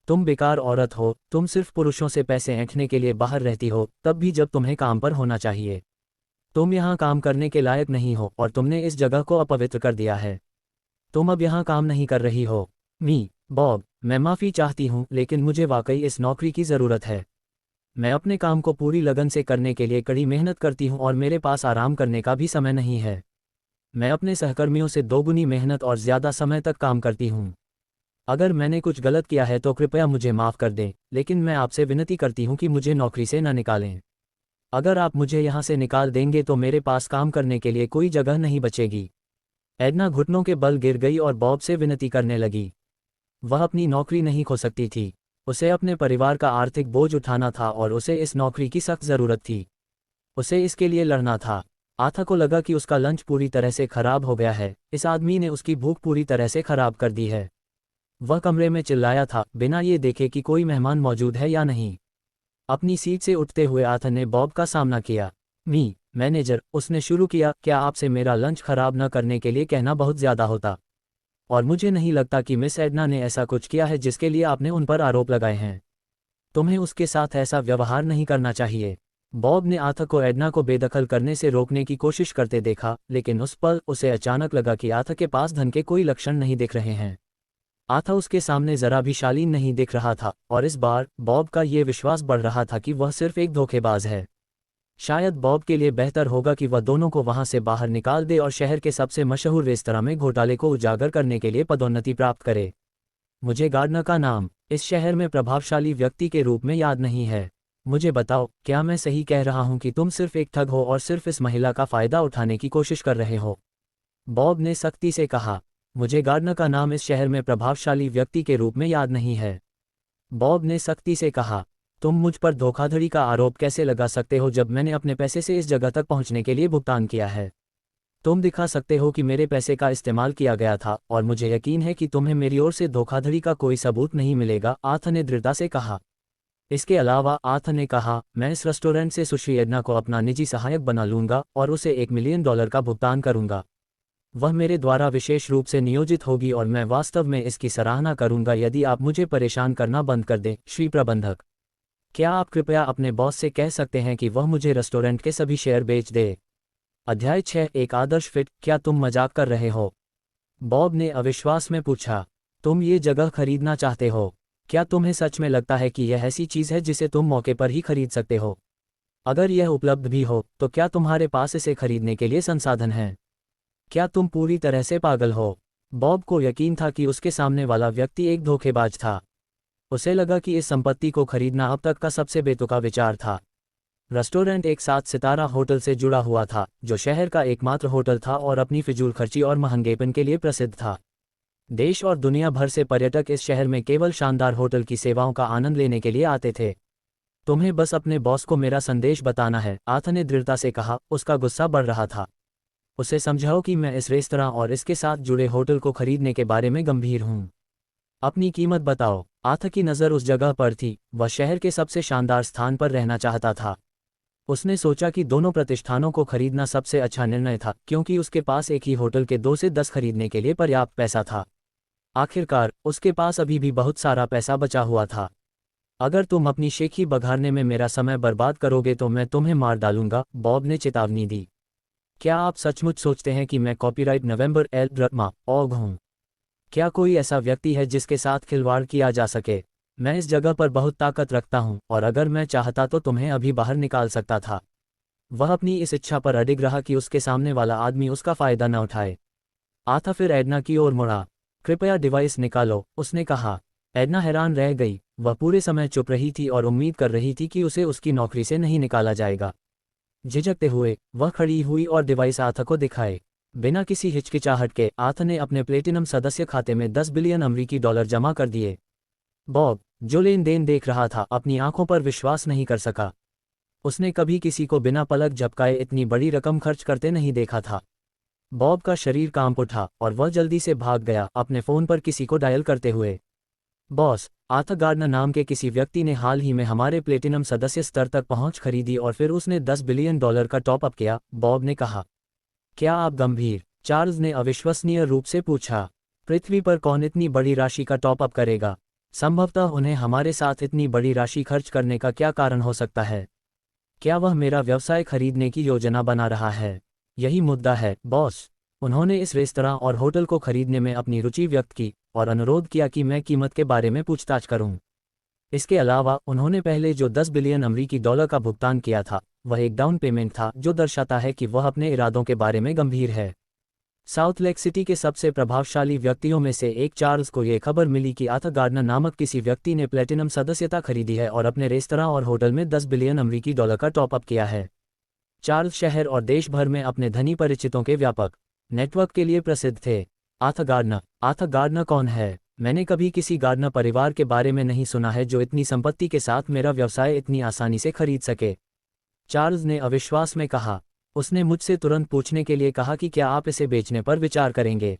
तुम बेकार औरत हो, तुम सिर्फ पुरुषों से पैसे ऐंठने के लिए बाहर रहती हो, तब भी जब तुम्हें काम पर होना चाहिए। तुम यहाँ काम करने के लायक नहीं हो और तुमने इस जगह को अपवित्र कर दिया है। तुम अब यहाँ काम नहीं कर रही हो। बॉब, मैं माफ़ी चाहती हूँ लेकिन मुझे वाकई इस नौकरी की ज़रूरत है। मैं अपने काम को पूरी लगन से करने के लिए कड़ी मेहनत करती हूँ और मेरे पास आराम करने का भी समय नहीं है। मैं अपने सहकर्मियों से दोगुनी मेहनत और ज़्यादा समय तक काम करती हूँ। अगर मैंने कुछ गलत किया है तो कृपया मुझे माफ़ कर दें, लेकिन मैं आपसे विनती करती हूँ कि मुझे नौकरी से न निकालें। अगर आप मुझे यहाँ से निकाल देंगे तो मेरे पास काम करने के लिए कोई जगह नहीं बचेगी। एडना घुटनों के बल गिर गई और बॉब से विनती करने लगी। वह अपनी नौकरी नहीं खो सकती थी। उसे अपने परिवार का आर्थिक बोझ उठाना था और उसे इस नौकरी की सख्त ज़रूरत थी। उसे इसके लिए लड़ना था। आथा को लगा कि उसका लंच पूरी तरह से खराब हो गया है, इस आदमी ने उसकी भूख पूरी तरह से खराब कर दी है। वह कमरे में चिल्लाया था, बिना ये देखे कि कोई मेहमान मौजूद है या नहीं। अपनी सीट से उठते हुए आथा ने बॉब का सामना किया। मैनेजर, उसने शुरू किया, क्या आपसे मेरा लंच खराब न करने के लिए कहना बहुत ज़्यादा होता? और मुझे नहीं लगता कि मिस एडना ने ऐसा कुछ किया है जिसके लिए आपने उन पर आरोप लगाए हैं। तुम्हें उसके साथ ऐसा व्यवहार नहीं करना चाहिए। बॉब ने आथा को एडना को बेदखल करने से रोकने की कोशिश करते देखा, लेकिन उस पल उसे अचानक लगा कि आथा के पास धन के कोई लक्षण नहीं दिख रहे हैं। आथा उसके सामने जरा भी शालीन नहीं दिख रहा था, और इस बार बॉब का ये विश्वास बढ़ रहा था कि वह सिर्फ एक धोखेबाज है। शायद बॉब के लिए बेहतर होगा कि वह दोनों को वहां से बाहर निकाल दे और शहर के सबसे मशहूर रेस्तरां में घोटाले को उजागर करने के लिए पदोन्नति प्राप्त करे। मुझे गार्डनर का नाम इस शहर में प्रभावशाली व्यक्ति के रूप में याद नहीं है। मुझे बताओ, क्या मैं सही कह रहा हूं कि तुम सिर्फ एक ठग हो और सिर्फ इस महिला का फायदा उठाने की कोशिश कर रहे हो? बॉब ने सख्ती से कहा। मुझे गार्डनर का नाम इस शहर में प्रभावशाली व्यक्ति के रूप में याद नहीं है। बॉब ने सख्ती से कहा। तुम मुझ पर धोखाधड़ी का आरोप कैसे लगा सकते हो जब मैंने अपने पैसे से इस जगह तक पहुंचने के लिए भुगतान किया है? तुम दिखा सकते हो कि मेरे पैसे का इस्तेमाल किया गया था, और मुझे यकीन है कि तुम्हें मेरी ओर से धोखाधड़ी का कोई सबूत नहीं मिलेगा, आर्थर ने दृढ़ता से कहा। इसके अलावा आर्थर ने कहा, मैं इस रेस्टोरेंट से सुश्री एडना को अपना निजी सहायक बना लूंगा और उसे $1 मिलियन का भुगतान करूंगा। वह मेरे द्वारा विशेष रूप से नियोजित होगी और मैं वास्तव में इसकी सराहना करूंगा यदि आप मुझे परेशान करना बंद कर दें, श्री प्रबंधक। क्या आप कृपया अपने बॉस से कह सकते हैं कि वह मुझे रेस्टोरेंट के सभी शेयर बेच दे? अध्याय 6, एक आदर्श फिट। क्या तुम मजाक कर रहे हो? बॉब ने अविश्वास में पूछा। तुम ये जगह खरीदना चाहते हो? क्या तुम्हें सच में लगता है कि यह ऐसी चीज़ है जिसे तुम मौके पर ही खरीद सकते हो? अगर यह उपलब्ध भी हो, तो क्या तुम्हारे पास इसे खरीदने के लिए संसाधन हैं? क्या तुम पूरी तरह से पागल हो? बॉब को यकीन था कि उसके सामने वाला व्यक्ति एक धोखेबाज था। उसे लगा कि इस संपत्ति को खरीदना अब तक का सबसे बेतुका विचार था। रेस्टोरेंट एक 7 सितारा होटल से जुड़ा हुआ था, जो शहर का एकमात्र होटल था और अपनी फिजूल खर्ची और महंगेपन के लिए प्रसिद्ध था। देश और दुनिया भर से पर्यटक इस शहर में केवल शानदार होटल की सेवाओं का आनंद लेने के लिए आते थे। तुम्हें बस अपने बॉस को मेरा संदेश बताना है, आर्थर ने दृढ़ता से कहा। उसका गुस्सा बढ़ रहा था। उसे समझाओ कि मैं इस रेस्तरां और इसके साथ जुड़े होटल को खरीदने के बारे में गंभीर हूं। अपनी कीमत बताओ। आर्थर की नज़र उस जगह पर थी। वह शहर के सबसे शानदार स्थान पर रहना चाहता था। उसने सोचा कि दोनों प्रतिष्ठानों को खरीदना सबसे अच्छा निर्णय था, क्योंकि उसके पास एक ही होटल के 2 से 10 खरीदने के लिए पर्याप्त पैसा था। आखिरकार उसके पास अभी भी बहुत सारा पैसा बचा हुआ था। अगर तुम अपनी शेखी बघारने में मेरा समय बर्बाद करोगे तो मैं तुम्हें मार डालूंगा, बॉब ने चेतावनी दी। क्या आप सचमुच सोचते हैं कि मैं कॉपीराइट नवंबर एल ब्रह्मा ऑग हूं? क्या कोई ऐसा व्यक्ति है जिसके साथ खिलवाड़ किया जा सके? मैं इस जगह पर बहुत ताकत रखता हूं, और अगर मैं चाहता तो तुम्हें अभी बाहर निकाल सकता था। वह अपनी इस इच्छा पर अडिग रहा कि उसके सामने वाला आदमी उसका फायदा न उठाए। आथा फिर एडना की ओर मुड़ा। कृपया डिवाइस निकालो, उसने कहा। एडना हैरान रह गई। वह पूरे समय चुप रही थी और उम्मीद कर रही थी कि उसे उसकी नौकरी से नहीं निकाला जाएगा। झिझकते हुए वह खड़ी हुई और डिवाइस आथा को दिखाए। बिना किसी हिचकिचाहट के आथा ने अपने प्लेटिनम सदस्य खाते में $10 बिलियन अमरीकी जमा कर दिए। बॉब, जो लेन देन देख रहा था, अपनी आंखों पर विश्वास नहीं कर सका। उसने कभी किसी को बिना पलक झपकाए इतनी बड़ी रकम खर्च करते नहीं देखा था। बॉब का शरीर कांप उठा और वह जल्दी से भाग गया, अपने फ़ोन पर किसी को डायल करते हुए। बॉस, आर्थर गार्डनर नाम के किसी व्यक्ति ने हाल ही में हमारे प्लेटिनम सदस्य स्तर तक पहुंच खरीदी और फिर उसने $10 बिलियन का टॉप अप किया, बॉब ने कहा। क्या आप गंभीर? चार्ल्स ने अविश्वसनीय रूप से पूछा। पृथ्वी पर कौन इतनी बड़ी राशि का टॉप अप करेगा? संभवतः उन्हें हमारे साथ इतनी बड़ी राशि खर्च करने का क्या कारण हो सकता है? क्या वह मेरा व्यवसाय खरीदने की योजना बना रहा है? यही मुद्दा है, बॉस। उन्होंने इस रेस्तरां और होटल को खरीदने में अपनी रुचि व्यक्त की और अनुरोध किया कि मैं कीमत के बारे में पूछताछ करूं। इसके अलावा उन्होंने पहले जो $10 बिलियन अमरीकी का भुगतान किया था, वह एक डाउन पेमेंट था जो दर्शाता है कि वह अपने इरादों के बारे में गंभीर है। साउथ लेक सिटी के सबसे प्रभावशाली व्यक्तियों में से एक चार्ल्स को यह खबर मिली कि आर्थर गार्डनर नामक किसी व्यक्ति ने प्लेटिनम सदस्यता खरीदी है और अपने रेस्तरां और होटल में $10 बिलियन अमरीकी का टॉप अप किया है। चार्ल्स शहर और देश भर में अपने धनी परिचितों के व्यापक नेटवर्क के लिए प्रसिद्ध थे। आर्थर गार्डनर कौन है? मैंने कभी किसी गार्डनर परिवार के बारे में नहीं सुना है जो इतनी संपत्ति के साथ मेरा व्यवसाय इतनी आसानी से खरीद सके, चार्ल्स ने अविश्वास में कहा। उसने मुझसे तुरंत पूछने के लिए कहा कि क्या आप इसे बेचने पर विचार करेंगे।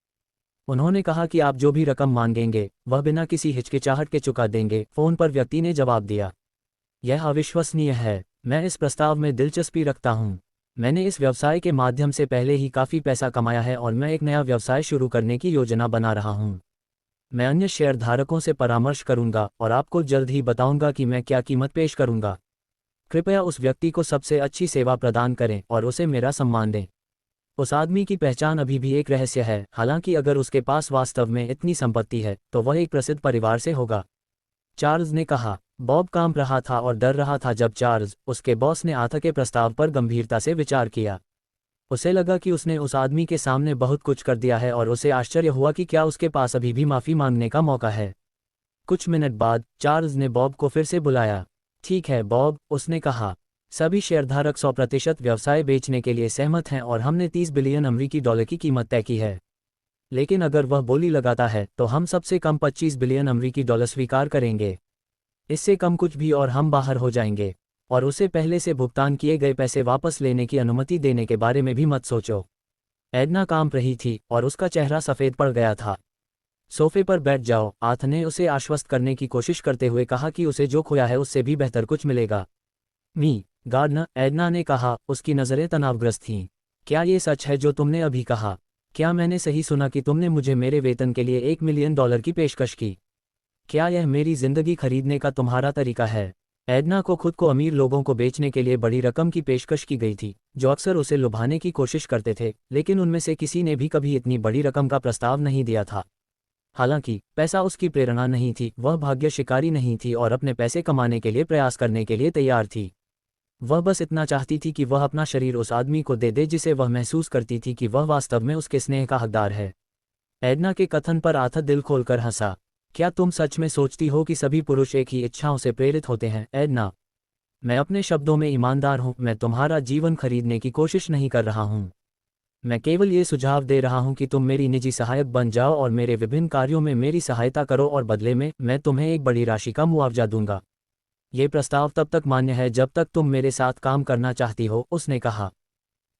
उन्होंने कहा कि आप जो भी रकम मांगेंगे वह बिना किसी हिचकिचाहट के चुका देंगे, फोन पर व्यक्ति ने जवाब दिया। यह अविश्वसनीय है। मैं इस प्रस्ताव में दिलचस्पी रखता हूं। मैंने इस व्यवसाय के माध्यम से पहले ही काफ़ी पैसा कमाया है और मैं एक नया व्यवसाय शुरू करने की योजना बना रहा हूं। मैं अन्य शेयरधारकों से परामर्श करूंगा और आपको जल्द ही बताऊंगा कि मैं क्या कीमत पेश करूंगा। कृपया उस व्यक्ति को सबसे अच्छी सेवा प्रदान करें और उसे मेरा सम्मान दें। उस आदमी की पहचान अभी भी एक रहस्य है, हालांकि अगर उसके पास वास्तव में इतनी संपत्ति है तो वह एक प्रसिद्ध परिवार से होगा, चार्ल्स ने कहा। बॉब कांप रहा था और डर रहा था जब चार्ल्स, उसके बॉस ने आथा के प्रस्ताव पर गंभीरता से विचार किया। उसे लगा कि उसने उस आदमी के सामने बहुत कुछ कर दिया है और उसे आश्चर्य हुआ कि क्या उसके पास अभी भी माफ़ी मांगने का मौका है। कुछ मिनट बाद चार्ल्स ने बॉब को फिर से बुलाया। ठीक है बॉब, उसने कहा, सभी शेयरधारक 100% व्यवसाय बेचने के लिए सहमत हैं और हमने 30 बिलियन अमेरिकी डॉलर की कीमत तय की है। लेकिन अगर वह बोली लगाता है तो हम सबसे कम 25 बिलियन अमेरिकी डॉलर स्वीकार करेंगे। इससे कम कुछ भी और हम बाहर हो जाएंगे। और उसे पहले से भुगतान किए गए पैसे वापस लेने की अनुमति देने के बारे में भी मत सोचो। एडना कांप रही थी और उसका चेहरा सफ़ेद पड़ गया था। सोफे पर बैठ जाओ, आथ ने उसे आश्वस्त करने की कोशिश करते हुए कहा कि उसे जो खोया है उससे भी बेहतर कुछ मिलेगा। गार्डनर, एडना ने कहा, उसकी नज़रें तनावग्रस्त थीं। क्या ये सच है जो तुमने अभी कहा? क्या मैंने सही सुना कि तुमने मुझे मेरे वेतन के लिए $1 मिलियन की पेशकश की? क्या यह मेरी जिंदगी खरीदने का तुम्हारा तरीका है? एडना को खुद को अमीर लोगों को बेचने के लिए बड़ी रकम की पेशकश की गई थी, जो अक्सर उसे लुभाने की कोशिश करते थे, लेकिन उनमें से किसी ने भी कभी इतनी बड़ी रकम का प्रस्ताव नहीं दिया था। हालांकि पैसा उसकी प्रेरणा नहीं थी, वह भाग्य शिकारी नहीं थी और अपने पैसे कमाने के लिए प्रयास करने के लिए तैयार थी। वह बस इतना चाहती थी कि वह अपना शरीर उस आदमी को दे दे जिसे वह महसूस करती थी कि वह वास्तव में उसके स्नेह का हकदार है। एडना के कथन पर आथा दिल खोलकर हंसा। क्या तुम सच में सोचती हो कि सभी पुरुष एक ही इच्छाओं से प्रेरित होते हैं? एडना, मैं अपने शब्दों में ईमानदार हूं, मैं तुम्हारा जीवन खरीदने की कोशिश नहीं कर रहा हूं। मैं केवल ये सुझाव दे रहा हूं कि तुम मेरी निजी सहायक बन जाओ और मेरे विभिन्न कार्यों में मेरी सहायता करो और बदले में मैं तुम्हें एक बड़ी राशि का मुआवजा दूंगा। ये प्रस्ताव तब तक मान्य है जब तक तुम मेरे साथ काम करना चाहती हो, उसने कहा।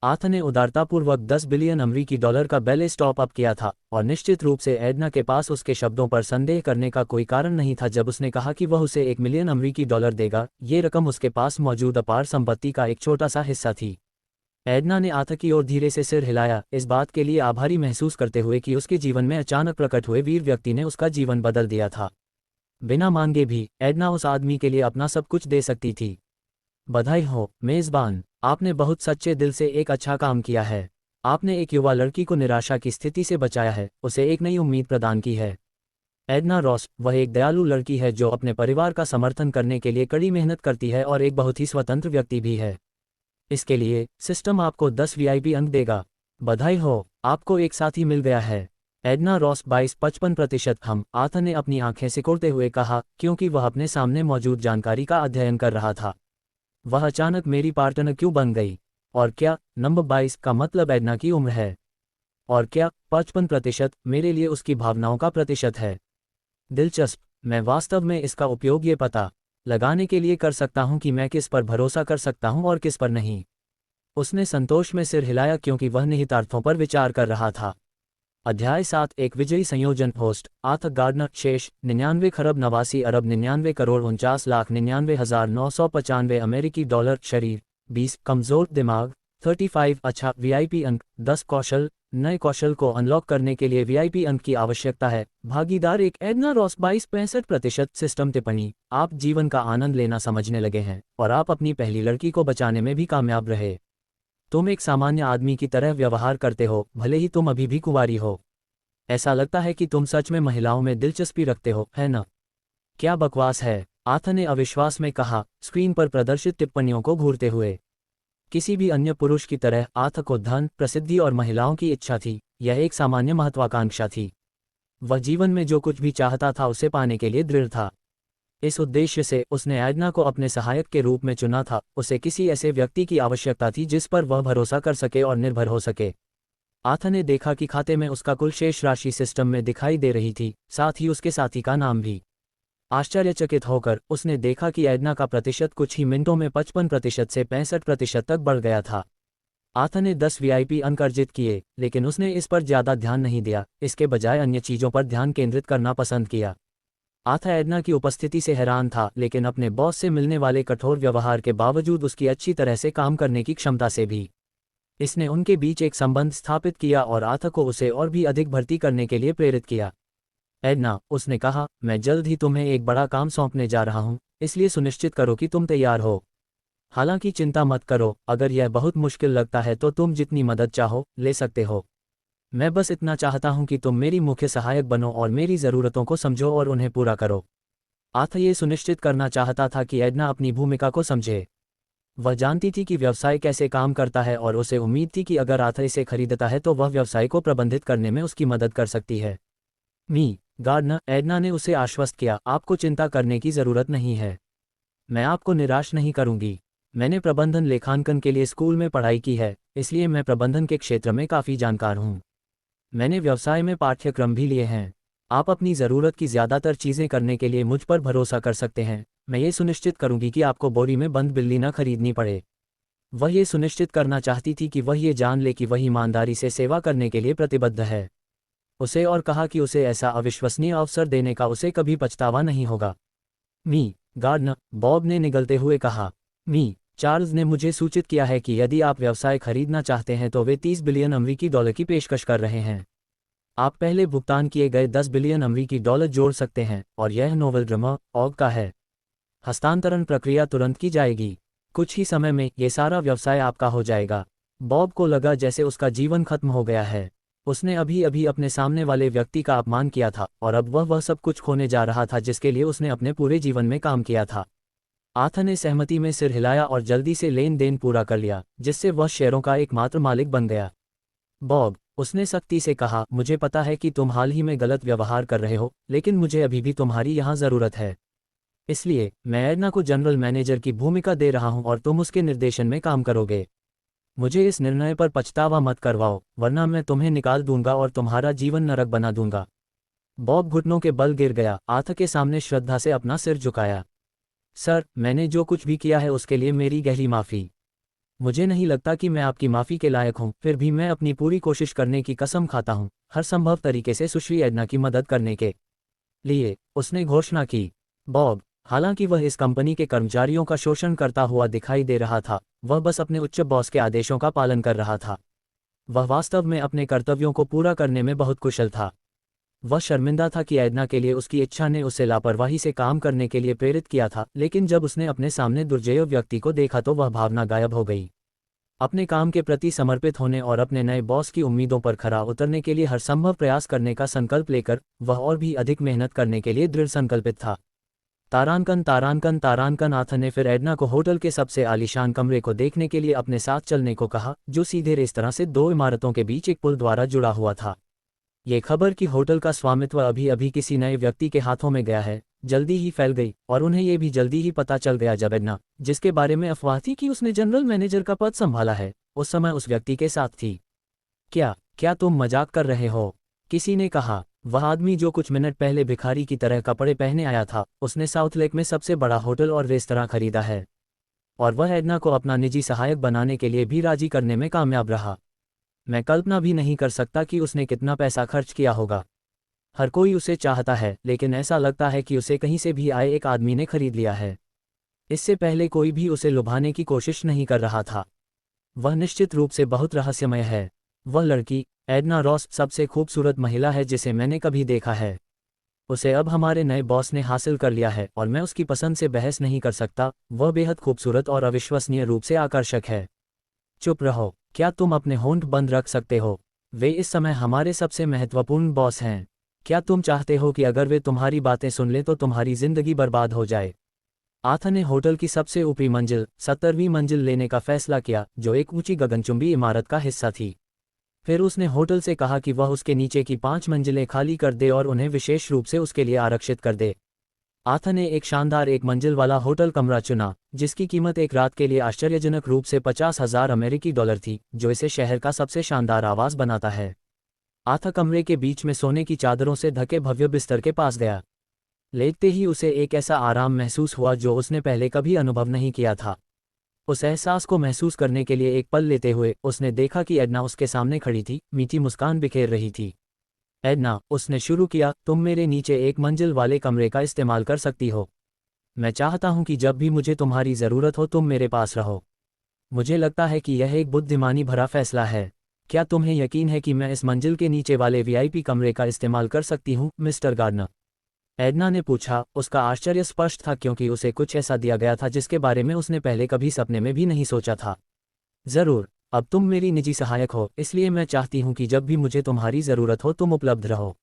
आथ ने उदारतापूर्वक 10 बिलियन अमेरिकी डॉलर का बैलेंस टॉप अप किया था और निश्चित रूप से एडना के पास उसके शब्दों पर संदेह करने का कोई कारण नहीं था जब उसने कहा कि वह उसे 1 मिलियन अमेरिकी डॉलर देगा। ये रकम उसके पास मौजूद अपार संपत्ति का एक छोटा सा हिस्सा थी। एडना ने आथ की ओर धीरे से सिर हिलाया, इस बात के लिए आभारी महसूस करते हुए कि उसके जीवन में अचानक प्रकट हुए वीर व्यक्ति ने उसका जीवन बदल दिया था। बिना मांगे भी एडना उस आदमी के लिए अपना सब कुछ दे सकती थी। बधाई हो मेज़बान, आपने बहुत सच्चे दिल से एक अच्छा काम किया है। आपने एक युवा लड़की को निराशा की स्थिति से बचाया है, उसे एक नई उम्मीद प्रदान की है। एडना रॉस, वह एक दयालु लड़की है जो अपने परिवार का समर्थन करने के लिए कड़ी मेहनत करती है और एक बहुत ही स्वतंत्र व्यक्ति भी है। इसके लिए सिस्टम आपको 10 वीआईपी अंक देगा। बधाई हो, आपको एक साथी मिल गया है। Edna Ross 22-55%। हम, आथ ने अपनी आंखें सिकोड़ते हुए कहा, क्योंकि वह अपने सामने मौजूद जानकारी का अध्ययन कर रहा था। वह अचानक मेरी पार्टनर क्यों बन गई? और क्या नंबर 22 का मतलब एडना की उम्र है? और क्या 55% मेरे लिए उसकी भावनाओं का प्रतिशत है? दिलचस्प, मैं वास्तव में इसका उपयोग ये पता लगाने के लिए कर सकता हूं कि मैं किस पर भरोसा कर सकता हूं और किस पर नहीं। उसने संतोष में सिर हिलाया क्योंकि वह निहितार्थों पर विचार कर रहा था। अध्याय 7, एक विजयी संयोजन। होस्ट आथ गार्डनर। शेष 99 खरब 89 अरब 99 करोड़ 49,99,995 अमेरिकी डॉलर। शरीर 20, कमजोर दिमाग 35। अच्छा, वीआईपी अंक 10। कौशल, नए कौशल को अनलॉक करने के लिए वीआईपी अंक की आवश्यकता है। भागीदार एक एडना रॉस 22-65%। सिस्टम टिप्पणी, आप जीवन का आनंद लेना समझने लगे हैं और आप अपनी पहली लड़की को बचाने में भी कामयाब रहे। तुम एक सामान्य आदमी की तरह व्यवहार करते हो, भले ही तुम अभी भी कुंवारी हो। ऐसा लगता है कि तुम सच में महिलाओं में दिलचस्पी रखते हो, है ना? क्या बकवास है, आथ ने अविश्वास में कहा, स्क्रीन पर प्रदर्शित टिप्पणियों को घूरते हुए। किसी भी अन्य पुरुष की तरह आथ को धन, प्रसिद्धि और महिलाओं की इच्छा थी। यह एक सामान्य महत्वाकांक्षा थी। वह जीवन में जो कुछ भी चाहता था उसे पाने के लिए दृढ़ था। इस उद्देश्य से उसने एडना को अपने सहायक के रूप में चुना था। उसे किसी ऐसे व्यक्ति की आवश्यकता थी जिस पर वह भरोसा कर सके और निर्भर हो सके। आथ ने देखा कि खाते में उसका कुल शेष राशि सिस्टम में दिखाई दे रही थी, साथ ही उसके साथी का नाम भी। आश्चर्यचकित होकर उसने देखा कि एडना का प्रतिशत कुछ ही मिनटों में 55% से 65% तक बढ़ गया था। आथ ने 10 वीआईपी अंक अर्जित किए, लेकिन उसने इस पर ज्यादा ध्यान नहीं दिया, इसके बजाय अन्य चीजों पर ध्यान केंद्रित करना पसंद किया। आथ एडना की उपस्थिति से हैरान था, लेकिन अपने बॉस से मिलने वाले कठोर व्यवहार के बावजूद उसकी अच्छी तरह से काम करने की क्षमता से भी। इसने उनके बीच एक संबंध स्थापित किया और आथ को उसे और भी अधिक भर्ती करने के लिए प्रेरित किया। एडना, उसने कहा, मैं जल्द ही तुम्हें एक बड़ा काम सौंपने जा रहा हूं, इसलिए सुनिश्चित करो कि तुम तैयार हो। हालांकि चिंता मत करो, अगर यह बहुत मुश्किल लगता है तो तुम जितनी मदद चाहो ले सकते हो। मैं बस इतना चाहता हूं कि तुम मेरी मुख्य सहायक बनो और मेरी ज़रूरतों को समझो और उन्हें पूरा करो। आर्थ ये सुनिश्चित करना चाहता था कि एडना अपनी भूमिका को समझे। वह जानती थी कि व्यवसाय कैसे काम करता है और उसे उम्मीद थी कि अगर आर्थ इसे खरीदता है तो वह व्यवसाय को प्रबंधित करने में उसकी मदद कर सकती है। गार्डनर, एडना ने उसे आश्वस्त किया, आपको चिंता करने की ज़रूरत नहीं है। मैं आपको निराश नहीं करूंगी। मैंने प्रबंधन लेखांकन के लिए स्कूल में पढ़ाई की है, इसलिए मैं प्रबंधन के क्षेत्र में काफ़ी जानकार हूँ। मैंने व्यवसाय में पाठ्यक्रम भी लिए हैं। आप अपनी ज़रूरत की ज़्यादातर चीज़ें करने के लिए मुझ पर भरोसा कर सकते हैं। मैं ये सुनिश्चित करूंगी कि आपको बोरी में बंद बिल्ली न खरीदनी पड़े। वह ये सुनिश्चित करना चाहती थी कि वह ये जान ले कि वह ईमानदारी से सेवा करने के लिए प्रतिबद्ध है। उसे और कहा कि उसे ऐसा अविश्वसनीय अवसर देने का उसे कभी पछतावा नहीं होगा। गार्डनर, बॉब ने निगलते हुए कहा। चार्ल्स ने मुझे सूचित किया है कि यदि आप व्यवसाय खरीदना चाहते हैं तो वे 30 बिलियन अमेरिकी डॉलर की पेशकश कर रहे हैं। आप पहले भुगतान किए गए 10 बिलियन अमेरिकी डॉलर जोड़ सकते हैं और यह नोवेल ड्रामा ऑग का है। हस्तांतरण प्रक्रिया तुरंत की जाएगी। कुछ ही समय में ये सारा व्यवसाय आपका हो जाएगा। बॉब को लगा जैसे उसका जीवन खत्म हो गया है। उसने अभी अभी अपने सामने वाले व्यक्ति का अपमान किया था और अब वह सब कुछ खोने जा रहा था जिसके लिए उसने अपने पूरे जीवन में काम किया था। आर्थ ने सहमति में सिर हिलाया और जल्दी से लेन देन पूरा कर लिया, जिससे वह शेयरों का एकमात्र मालिक बन गया। बॉब, उसने सख्ती से कहा, मुझे पता है कि तुम हाल ही में गलत व्यवहार कर रहे हो, लेकिन मुझे अभी भी तुम्हारी यहाँ ज़रूरत है। इसलिए मैं एडना को जनरल मैनेजर की भूमिका दे रहा हूं और तुम उसके निर्देशन में काम करोगे। मुझे इस निर्णय पर पछतावा मत करवाओ, वरना मैं तुम्हें निकाल दूंगा और तुम्हारा जीवन नरक बना दूंगा। बॉब घुटनों के बल गिर गया, आर्थ के सामने श्रद्धा से अपना सिर झुकाया। सर, मैंने जो कुछ भी किया है उसके लिए मेरी गहरी माफ़ी। मुझे नहीं लगता कि मैं आपकी माफ़ी के लायक हूं, फिर भी मैं अपनी पूरी कोशिश करने की कसम खाता हूं, हर संभव तरीके से सुश्री एडना की मदद करने के लिए, उसने घोषणा की। बॉब, हालांकि वह इस कंपनी के कर्मचारियों का शोषण करता हुआ दिखाई दे रहा था, वह बस अपने उच्च बॉस के आदेशों का पालन कर रहा था। वह वास्तव में अपने कर्तव्यों को पूरा करने में बहुत कुशल था। वह शर्मिंदा था कि एडना के लिए उसकी इच्छा ने उसे लापरवाही से काम करने के लिए प्रेरित किया था, लेकिन जब उसने अपने सामने दुर्जय व्यक्ति को देखा तो वह भावना गायब हो गई। अपने काम के प्रति समर्पित होने और अपने नए बॉस की उम्मीदों पर खरा उतरने के लिए हर संभव प्रयास करने का संकल्प लेकर वह और भी अधिक मेहनत करने के लिए दृढ़ संकल्पित था। तारांकन तारांकन तारांकन। आर्थ ने फिर एडना को होटल के सबसे आलीशान कमरे को देखने के लिए अपने साथ चलने को कहा, जो सीधे रेस्तरां से दो इमारतों के बीच एक पुल द्वारा जुड़ा हुआ था। ये खबर कि होटल का स्वामित्व अभी अभी किसी नए व्यक्ति के हाथों में गया है, जल्दी ही फैल गई और उन्हें यह भी जल्दी ही पता चल गया जब एडना, जिसके बारे में अफवाह थी कि उसने जनरल मैनेजर का पद संभाला है, उस समय उस व्यक्ति के साथ थी। क्या क्या तुम मजाक कर रहे हो? किसी ने कहा। वह आदमी जो कुछ मिनट पहले भिखारी की तरह कपड़े पहने आया था, उसने साउथ लेक में सबसे बड़ा होटल और रेस्तरां खरीदा है। और वह एडना को अपना निजी सहायक बनाने के लिए भी राजी करने में कामयाब रहा। मैं कल्पना भी नहीं कर सकता कि उसने कितना पैसा खर्च किया होगा। हर कोई उसे चाहता है, लेकिन ऐसा लगता है कि उसे कहीं से भी आए एक आदमी ने खरीद लिया है। इससे पहले कोई भी उसे लुभाने की कोशिश नहीं कर रहा था। वह निश्चित रूप से बहुत रहस्यमय है। वह लड़की, एडना रॉस, सबसे खूबसूरत महिला है जिसे मैंने कभी देखा है। उसे अब हमारे नए बॉस ने हासिल कर लिया है और मैं उसकी पसंद से बहस नहीं कर सकता। वह बेहद खूबसूरत और अविश्वसनीय रूप से आकर्षक है। चुप रहो, क्या तुम अपने होंठ बंद रख सकते हो? वे इस समय हमारे सबसे महत्वपूर्ण बॉस हैं। क्या तुम चाहते हो कि अगर वे तुम्हारी बातें सुन लें तो तुम्हारी जिंदगी बर्बाद हो जाए? आर्थ ने होटल की सबसे ऊपरी मंजिल, 70वीं मंजिल लेने का फैसला किया, जो एक ऊंची गगनचुंबी इमारत का हिस्सा थी। फिर उसने होटल से कहा कि वह उसके नीचे की 5 मंजिलें खाली कर दे और उन्हें विशेष रूप से उसके लिए आरक्षित कर दे। आर्थ ने एक शानदार एक मंजिल वाला होटल कमरा चुना, जिसकी कीमत एक रात के लिए आश्चर्यजनक रूप से 50,000 अमेरिकी डॉलर थी, जो इसे शहर का सबसे शानदार आवास बनाता है। आर्थ कमरे के बीच में सोने की चादरों से ढके भव्य बिस्तर के पास गया। लेटते ही उसे एक ऐसा आराम महसूस हुआ जो उसने पहले कभी अनुभव नहीं किया था। उस एहसास को महसूस करने के लिए एक पल लेते हुए उसने देखा कि एडना उसके सामने खड़ी थी, मीठी मुस्कान बिखेर रही थी। एडना, उसने शुरू किया, तुम मेरे नीचे एक मंजिल वाले कमरे का इस्तेमाल कर सकती हो। मैं चाहता हूं कि जब भी मुझे तुम्हारी ज़रूरत हो तुम मेरे पास रहो। मुझे लगता है कि यह एक बुद्धिमानी भरा फैसला है। क्या तुम्हें यकीन है कि मैं इस मंजिल के नीचे वाले वीआईपी कमरे का इस्तेमाल कर सकती हूं, मिस्टर गार्डनर? एडना ने पूछा। उसका आश्चर्य स्पष्ट था क्योंकि उसे कुछ ऐसा दिया गया था जिसके बारे में उसने पहले कभी सपने में भी नहीं सोचा था। जरूर, अब तुम मेरी निजी सहायक हो, इसलिए मैं चाहती हूँ कि जब भी मुझे तुम्हारी ज़रूरत हो तुम उपलब्ध रहो।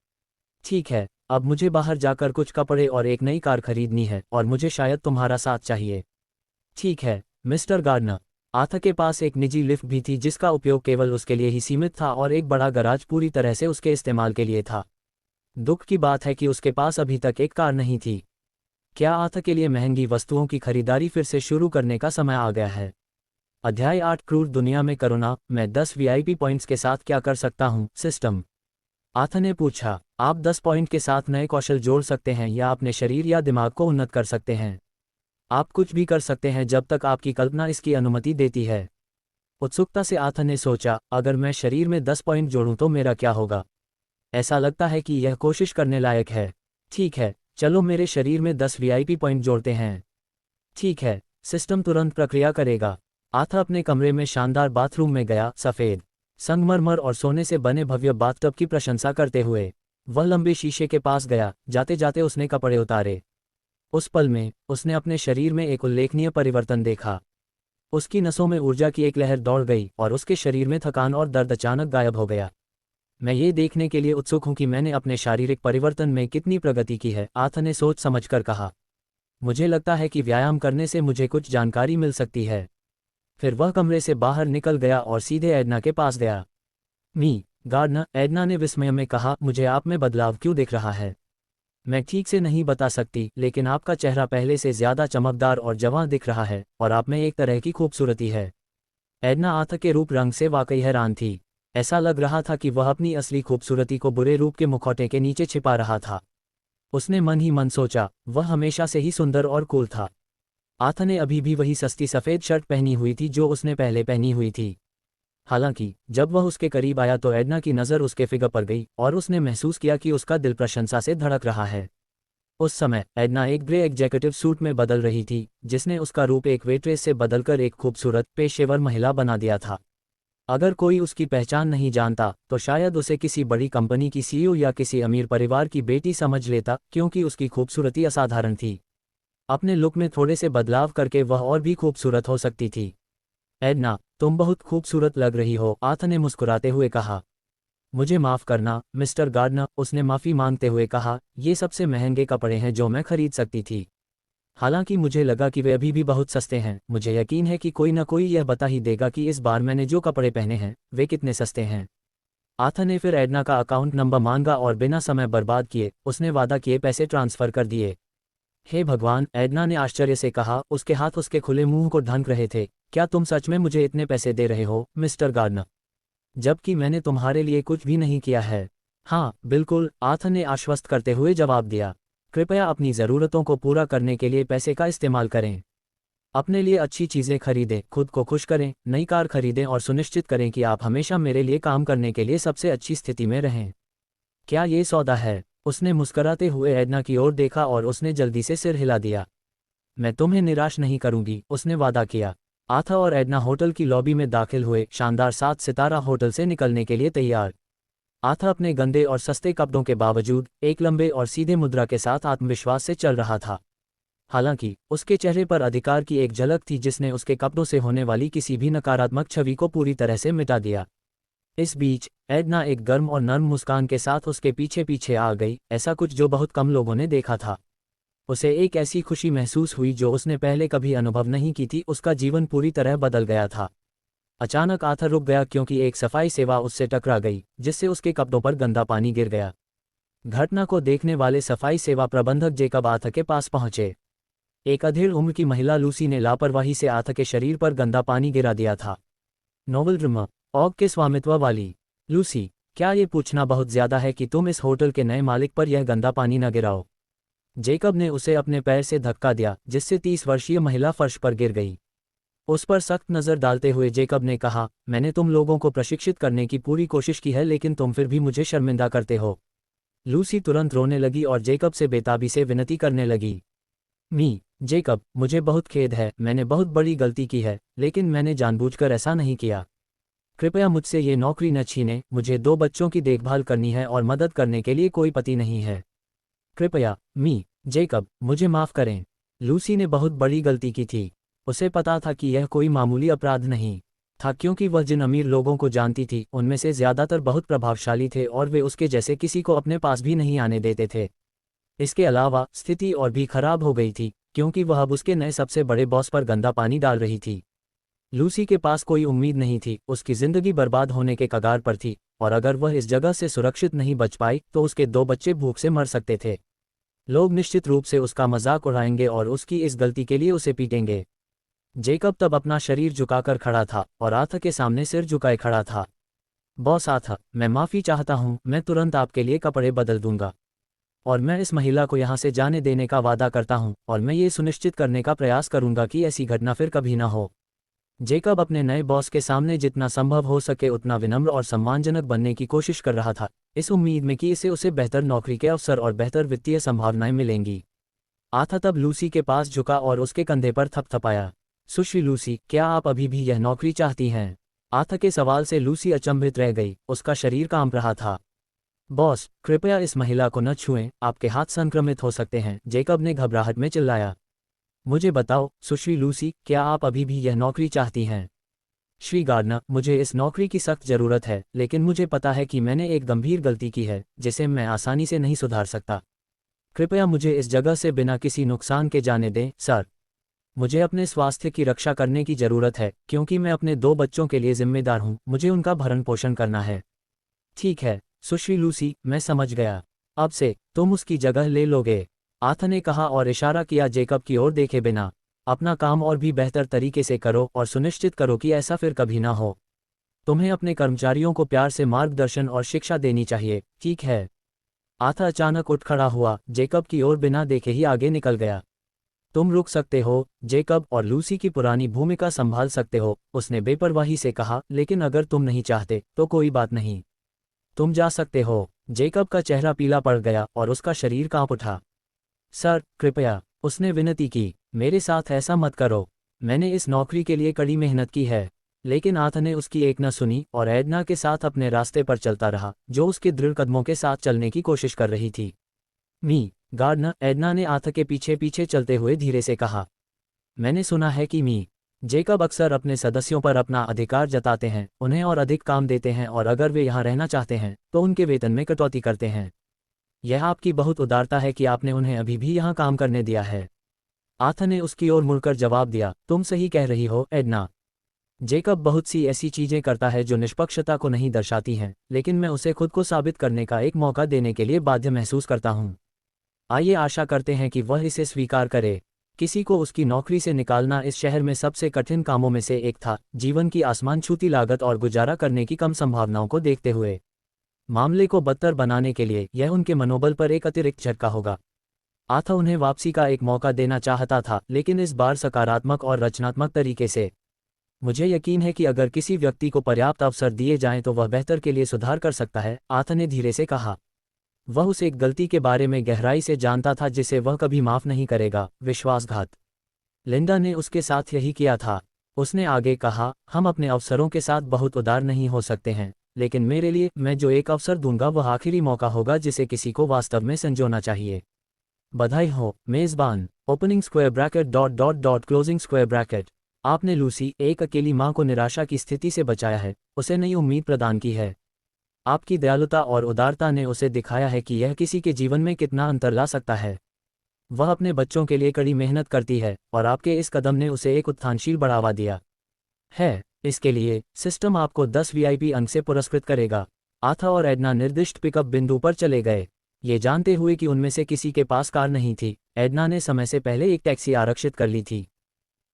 ठीक है, अब मुझे बाहर जाकर कुछ कपड़े और एक नई कार खरीदनी है और मुझे शायद तुम्हारा साथ चाहिए। ठीक है, मिस्टर गार्डनर। आथा के पास एक निजी लिफ्ट भी थी जिसका उपयोग केवल उसके लिए ही सीमित था और एक बड़ा गराज पूरी तरह से उसके इस्तेमाल के लिए था। दुख की बात है कि उसके पास अभी तक एक कार नहीं थी। क्या आथा के लिए महंगी वस्तुओं की खरीदारी फिर से शुरू करने का समय आ गया है? अध्याय 8 क्रूर दुनिया में करुणा। मैं 10 वीआईपी पॉइंट्स के साथ क्या कर सकता हूँ, सिस्टम? आथा ने पूछा। आप 10 पॉइंट के साथ नए कौशल जोड़ सकते हैं या अपने शरीर या दिमाग को उन्नत कर सकते हैं। आप कुछ भी कर सकते हैं जब तक आपकी कल्पना इसकी अनुमति देती है। उत्सुकता से आथा ने सोचा, अगर मैं शरीर में 10 पॉइंट जोड़ूं तो मेरा क्या होगा? ऐसा लगता है कि यह कोशिश करने लायक है। ठीक है, चलो मेरे शरीर में 10 वीआईपी पॉइंट जोड़ते हैं। ठीक है, सिस्टम तुरंत प्रक्रिया करेगा। आथा अपने कमरे में शानदार बाथरूम में गया, सफ़ेद संगमरमर और सोने से बने भव्य बाथटब की प्रशंसा करते हुए। वह लंबे शीशे के पास गया, जाते जाते उसने कपड़े उतारे। उस पल में उसने अपने शरीर में एक उल्लेखनीय परिवर्तन देखा। उसकी नसों में ऊर्जा की एक लहर दौड़ गई और उसके शरीर में थकान और दर्द अचानक गायब हो गया। मैं ये देखने के लिए उत्सुक हूं कि मैंने अपने शारीरिक परिवर्तन में कितनी प्रगति की है, आथा ने सोच समझकर कहा। मुझे लगता है कि व्यायाम करने से मुझे कुछ जानकारी मिल सकती है। फिर वह कमरे से बाहर निकल गया और सीधे एडना के पास गया। मी गार्डनर, एडना ने विस्मय में कहा, मुझे आप में बदलाव क्यों दिख रहा है? मैं ठीक से नहीं बता सकती, लेकिन आपका चेहरा पहले से ज़्यादा चमकदार और जवां दिख रहा है और आप में एक तरह की खूबसूरती है। एडना आथा के रूप रंग से वाकई हैरान थी। ऐसा लग रहा था कि वह अपनी असली खूबसूरती को बुरे रूप के मुखौटे के नीचे छिपा रहा था। उसने मन ही मन सोचा, वह हमेशा से ही सुंदर और कूल था। आथा ने अभी भी वही सस्ती सफ़ेद शर्ट पहनी हुई थी जो उसने पहले पहनी हुई थी। हालांकि जब वह उसके करीब आया तो एडना की नज़र उसके फिगर पर गई और उसने महसूस किया कि उसका दिल प्रशंसा से धड़क रहा है। उस समय एडना एक ग्रे एग्जीक्यूटिव सूट में बदल रही थी, जिसने उसका रूप एक वेट्रेस से बदलकर एक खूबसूरत पेशेवर महिला बना दिया था। अगर कोई उसकी पहचान नहीं जानता तो शायद उसे किसी बड़ी कंपनी की सीईओ या किसी अमीर परिवार की बेटी समझ लेता, क्योंकि उसकी खूबसूरती असाधारण थी। अपने लुक में थोड़े से बदलाव करके वह और भी खूबसूरत हो सकती थी। एडना, तुम बहुत खूबसूरत लग रही हो, आथा ने मुस्कुराते हुए कहा। मुझे माफ़ करना, मिस्टर गार्डनर, उसने माफ़ी मांगते हुए कहा, ये सबसे महंगे कपड़े हैं जो मैं खरीद सकती थी। हालांकि मुझे लगा कि वे अभी भी बहुत सस्ते हैं। मुझे यकीन है कि कोई न कोई यह बता ही देगा कि इस बार मैंने जो कपड़े पहने हैं वे कितने सस्ते हैं। आथा ने फिर एडना का अकाउंट नंबर मांगा और बिना समय बर्बाद किए उसने वादा किए पैसे ट्रांसफ़र कर दिए। हे भगवान, एडना ने आश्चर्य से कहा, उसके हाथ उसके खुले मुंह को ढंक रहे थे। क्या तुम सच में मुझे इतने पैसे दे रहे हो, मिस्टर गार्डनर? जबकि मैंने तुम्हारे लिए कुछ भी नहीं किया है। हाँ बिल्कुल, आथा ने आश्वस्त करते हुए जवाब दिया। कृपया अपनी ज़रूरतों को पूरा करने के लिए पैसे का इस्तेमाल करें। अपने लिए अच्छी चीज़ें खरीदें, खुद को खुश करें, नई कार खरीदें और सुनिश्चित करें कि आप हमेशा मेरे लिए काम करने के लिए सबसे अच्छी स्थिति में रहें। क्या ये सौदा है? उसने मुस्कराते हुए एडना की ओर देखा और उसने जल्दी से सिर हिला दिया। मैं तुम्हें निराश नहीं करूंगी, उसने वादा किया। आथा और एडना होटल की लॉबी में दाखिल हुए, शानदार 7 सितारा होटल से निकलने के लिए तैयार। आथा अपने गंदे और सस्ते कपड़ों के बावजूद एक लंबे और सीधे मुद्रा के साथ आत्मविश्वास से चल रहा था। हालांकि उसके चेहरे पर अधिकार की एक झलक थी जिसने उसके कपड़ों से होने वाली किसी भी नकारात्मक छवि को पूरी तरह से मिटा दिया। इस बीच एडना एक गर्म और नर्म मुस्कान के साथ उसके पीछे पीछे आ गई, ऐसा कुछ जो बहुत कम लोगों ने देखा था। उसे एक ऐसी खुशी महसूस हुई जो उसने पहले कभी अनुभव नहीं की थी। उसका जीवन पूरी तरह बदल गया था। अचानक आथा रुक गया क्योंकि एक सफाई सेवा उससे टकरा गई, जिससे उसके कपड़ों पर गंदा पानी गिर गया। घटना को देखने वाले सफाई सेवा प्रबंधक जेकब आथा के पास पहुंचे। एक अधेड़ उम्र की महिला लूसी ने लापरवाही से आथा के शरीर पर गंदा पानी गिरा दिया था। नोवेल ड्रामा ऑग के स्वामित्व वाली लूसी, क्या ये पूछना बहुत ज्यादा है कि तुम इस होटल के नए मालिक पर यह गंदा पानी न गिराओ? जेकब ने उसे अपने पैर से धक्का दिया, जिससे 30 वर्षीय महिला फर्श पर गिर गई। उस पर सख्त नज़र डालते हुए जेकब ने कहा, मैंने तुम लोगों को प्रशिक्षित करने की पूरी कोशिश की है, लेकिन तुम फिर भी मुझे शर्मिंदा करते हो। लूसी तुरंत रोने लगी और जेकब से बेताबी से विनती करने लगी। जेकब, मुझे बहुत खेद है, मैंने बहुत बड़ी गलती की है, लेकिन मैंने जानबूझकर ऐसा नहीं किया। कृपया मुझसे ये नौकरी न छीनें। मुझे 2 बच्चों की देखभाल करनी है और मदद करने के लिए कोई पति नहीं है। कृपया जेकब, मुझे माफ़ करें। लूसी ने बहुत बड़ी गलती की थी। उसे पता था कि यह कोई मामूली अपराध नहीं था, क्योंकि वह जिन अमीर लोगों को जानती थी उनमें से ज़्यादातर बहुत प्रभावशाली थे और वे उसके जैसे किसी को अपने पास भी नहीं आने देते थे। इसके अलावा स्थिति और भी खराब हो गई थी, क्योंकि वह अब उसके नए सबसे बड़े बॉस पर गंदा पानी डाल रही थी। लूसी के पास कोई उम्मीद नहीं थी, उसकी ज़िंदगी बर्बाद होने के कगार पर थी, और अगर वह इस जगह से सुरक्षित नहीं बच पाई तो उसके 2 बच्चे भूख से मर सकते थे। लोग निश्चित रूप से उसका मजाक उड़ाएंगे और उसकी इस गलती के लिए उसे पीटेंगे। जेकब तब अपना शरीर झुकाकर खड़ा था और आथ के सामने सिर झुकाए खड़ा था। बॉस आथ, मैं माफ़ी चाहता हूँ, मैं तुरंत आपके लिए कपड़े बदल दूंगा। और मैं इस महिला को यहाँ से जाने देने का वादा करता हूँ, और मैं ये सुनिश्चित करने का प्रयास करूंगा कि ऐसी घटना फिर कभी ना हो। जेकब अपने नए बॉस के सामने जितना संभव हो सके उतना विनम्र और सम्मानजनक बनने की कोशिश कर रहा था, इस उम्मीद में कि इसे उसे बेहतर नौकरी के अवसर और बेहतर वित्तीय संभावनाएं मिलेंगी। आथा तब लूसी के पास झुका और उसके कंधे पर थपथपाया। सुश्री लूसी, क्या आप अभी भी यह नौकरी चाहती हैं? आथा के सवाल से लूसी अचंभित रह गई, उसका शरीर कांप रहा था। बॉस, कृपया इस महिला को न छुएं, आपके हाथ संक्रमित हो सकते हैं, जेकब ने घबराहट में चिल्लाया। मुझे बताओ सुश्री लूसी, क्या आप अभी भी यह नौकरी चाहती हैं? श्री गार्डनर, मुझे इस नौकरी की सख्त ज़रूरत है, लेकिन मुझे पता है कि मैंने एक गंभीर गलती की है जिसे मैं आसानी से नहीं सुधार सकता। कृपया मुझे इस जगह से बिना किसी नुकसान के जाने दें, सर। मुझे अपने स्वास्थ्य की रक्षा करने की ज़रूरत है, क्योंकि मैं अपने 2 बच्चों के लिए जिम्मेदार हूँ, मुझे उनका भरण पोषण करना है। ठीक है सुश्री लूसी, मैं समझ गया। अब से तुम उसकी जगह ले लोगे, आथ ने कहा और इशारा किया जेकब की ओर देखे बिना। अपना काम और भी बेहतर तरीके से करो और सुनिश्चित करो कि ऐसा फिर कभी ना हो। तुम्हें अपने कर्मचारियों को प्यार से मार्गदर्शन और शिक्षा देनी चाहिए, ठीक है? आथ अचानक उठ खड़ा हुआ, जेकब की ओर बिना देखे ही आगे निकल गया। तुम रुक सकते हो, जेकब, और लूसी की पुरानी भूमिका संभाल सकते हो, उसने बेपरवाही से कहा, लेकिन अगर तुम नहीं चाहते तो कोई बात नहीं, तुम जा सकते हो। जेकब का चेहरा पीला पड़ गया और उसका शरीर कांप उठा। सर, कृपया, उसने विनती की, मेरे साथ ऐसा मत करो। मैंने इस नौकरी के लिए कड़ी मेहनत की है। लेकिन आथ ने उसकी एक न सुनी और एडना के साथ अपने रास्ते पर चलता रहा, जो उसके दृढ़ कदमों के साथ चलने की कोशिश कर रही थी। गार्डनर, एडना ने आथ के पीछे पीछे चलते हुए धीरे से कहा। मैंने सुना है कि जेकब अक्सर अपने सदस्यों पर अपना अधिकार जताते हैं, उन्हें और अधिक काम देते हैं, और अगर वे यहाँ रहना चाहते हैं तो उनके वेतन में कटौती करते हैं। यह आपकी बहुत उदारता है कि आपने उन्हें अभी भी यहाँ काम करने दिया है। आथ ने उसकी ओर मुड़कर जवाब दिया, तुम सही कह रही हो, एडना। जेकब बहुत सी ऐसी चीजें करता है जो निष्पक्षता को नहीं दर्शाती हैं, लेकिन मैं उसे खुद को साबित करने का एक मौका देने के लिए बाध्य महसूस करता हूँ। आइए आशा करते हैं कि वह इसे स्वीकार करे। किसी को उसकी नौकरी से निकालना इस शहर में सबसे कठिन कामों में से एक था, जीवन की आसमान छूती लागत और गुजारा करने की कम संभावनाओं को देखते हुए। मामले को बदतर बनाने के लिए यह उनके मनोबल पर एक अतिरिक्त झटका होगा। आथा उन्हें वापसी का एक मौका देना चाहता था, लेकिन इस बार सकारात्मक और रचनात्मक तरीके से। मुझे यकीन है कि अगर किसी व्यक्ति को पर्याप्त अवसर दिए जाएं तो वह बेहतर के लिए सुधार कर सकता है, आथा ने धीरे से कहा। वह उस एक गलती के बारे में गहराई से जानता था जिसे वह कभी माफ़ नहीं करेगा, विश्वासघात। लिंडा ने उसके साथ यही किया था। उसने आगे कहा, हम अपने अवसरों के साथ बहुत उदार नहीं हो सकते हैं, लेकिन मेरे लिए, मैं जो एक अवसर दूंगा वह आखिरी मौका होगा जिसे किसी को वास्तव में संजोना चाहिए। बधाई हो, मेज़बान। Opening square bracket closing square bracket. आपने लूसी, एक अकेली माँ को निराशा की स्थिति से बचाया है, उसे नई उम्मीद प्रदान की है। आपकी दयालुता और उदारता ने उसे दिखाया है कि यह किसी के जीवन में कितना अंतर ला सकता है। वह अपने बच्चों के लिए कड़ी मेहनत करती है, और आपके इस कदम ने उसे एक उत्थानशील बढ़ावा दिया है। इसके लिए सिस्टम आपको 10 वीआईपी अंक से पुरस्कृत करेगा। आथा और एडना निर्दिष्ट पिकअप बिंदु पर चले गए, ये जानते हुए कि उनमें से किसी के पास कार नहीं थी। एडना ने समय से पहले एक टैक्सी आरक्षित कर ली थी।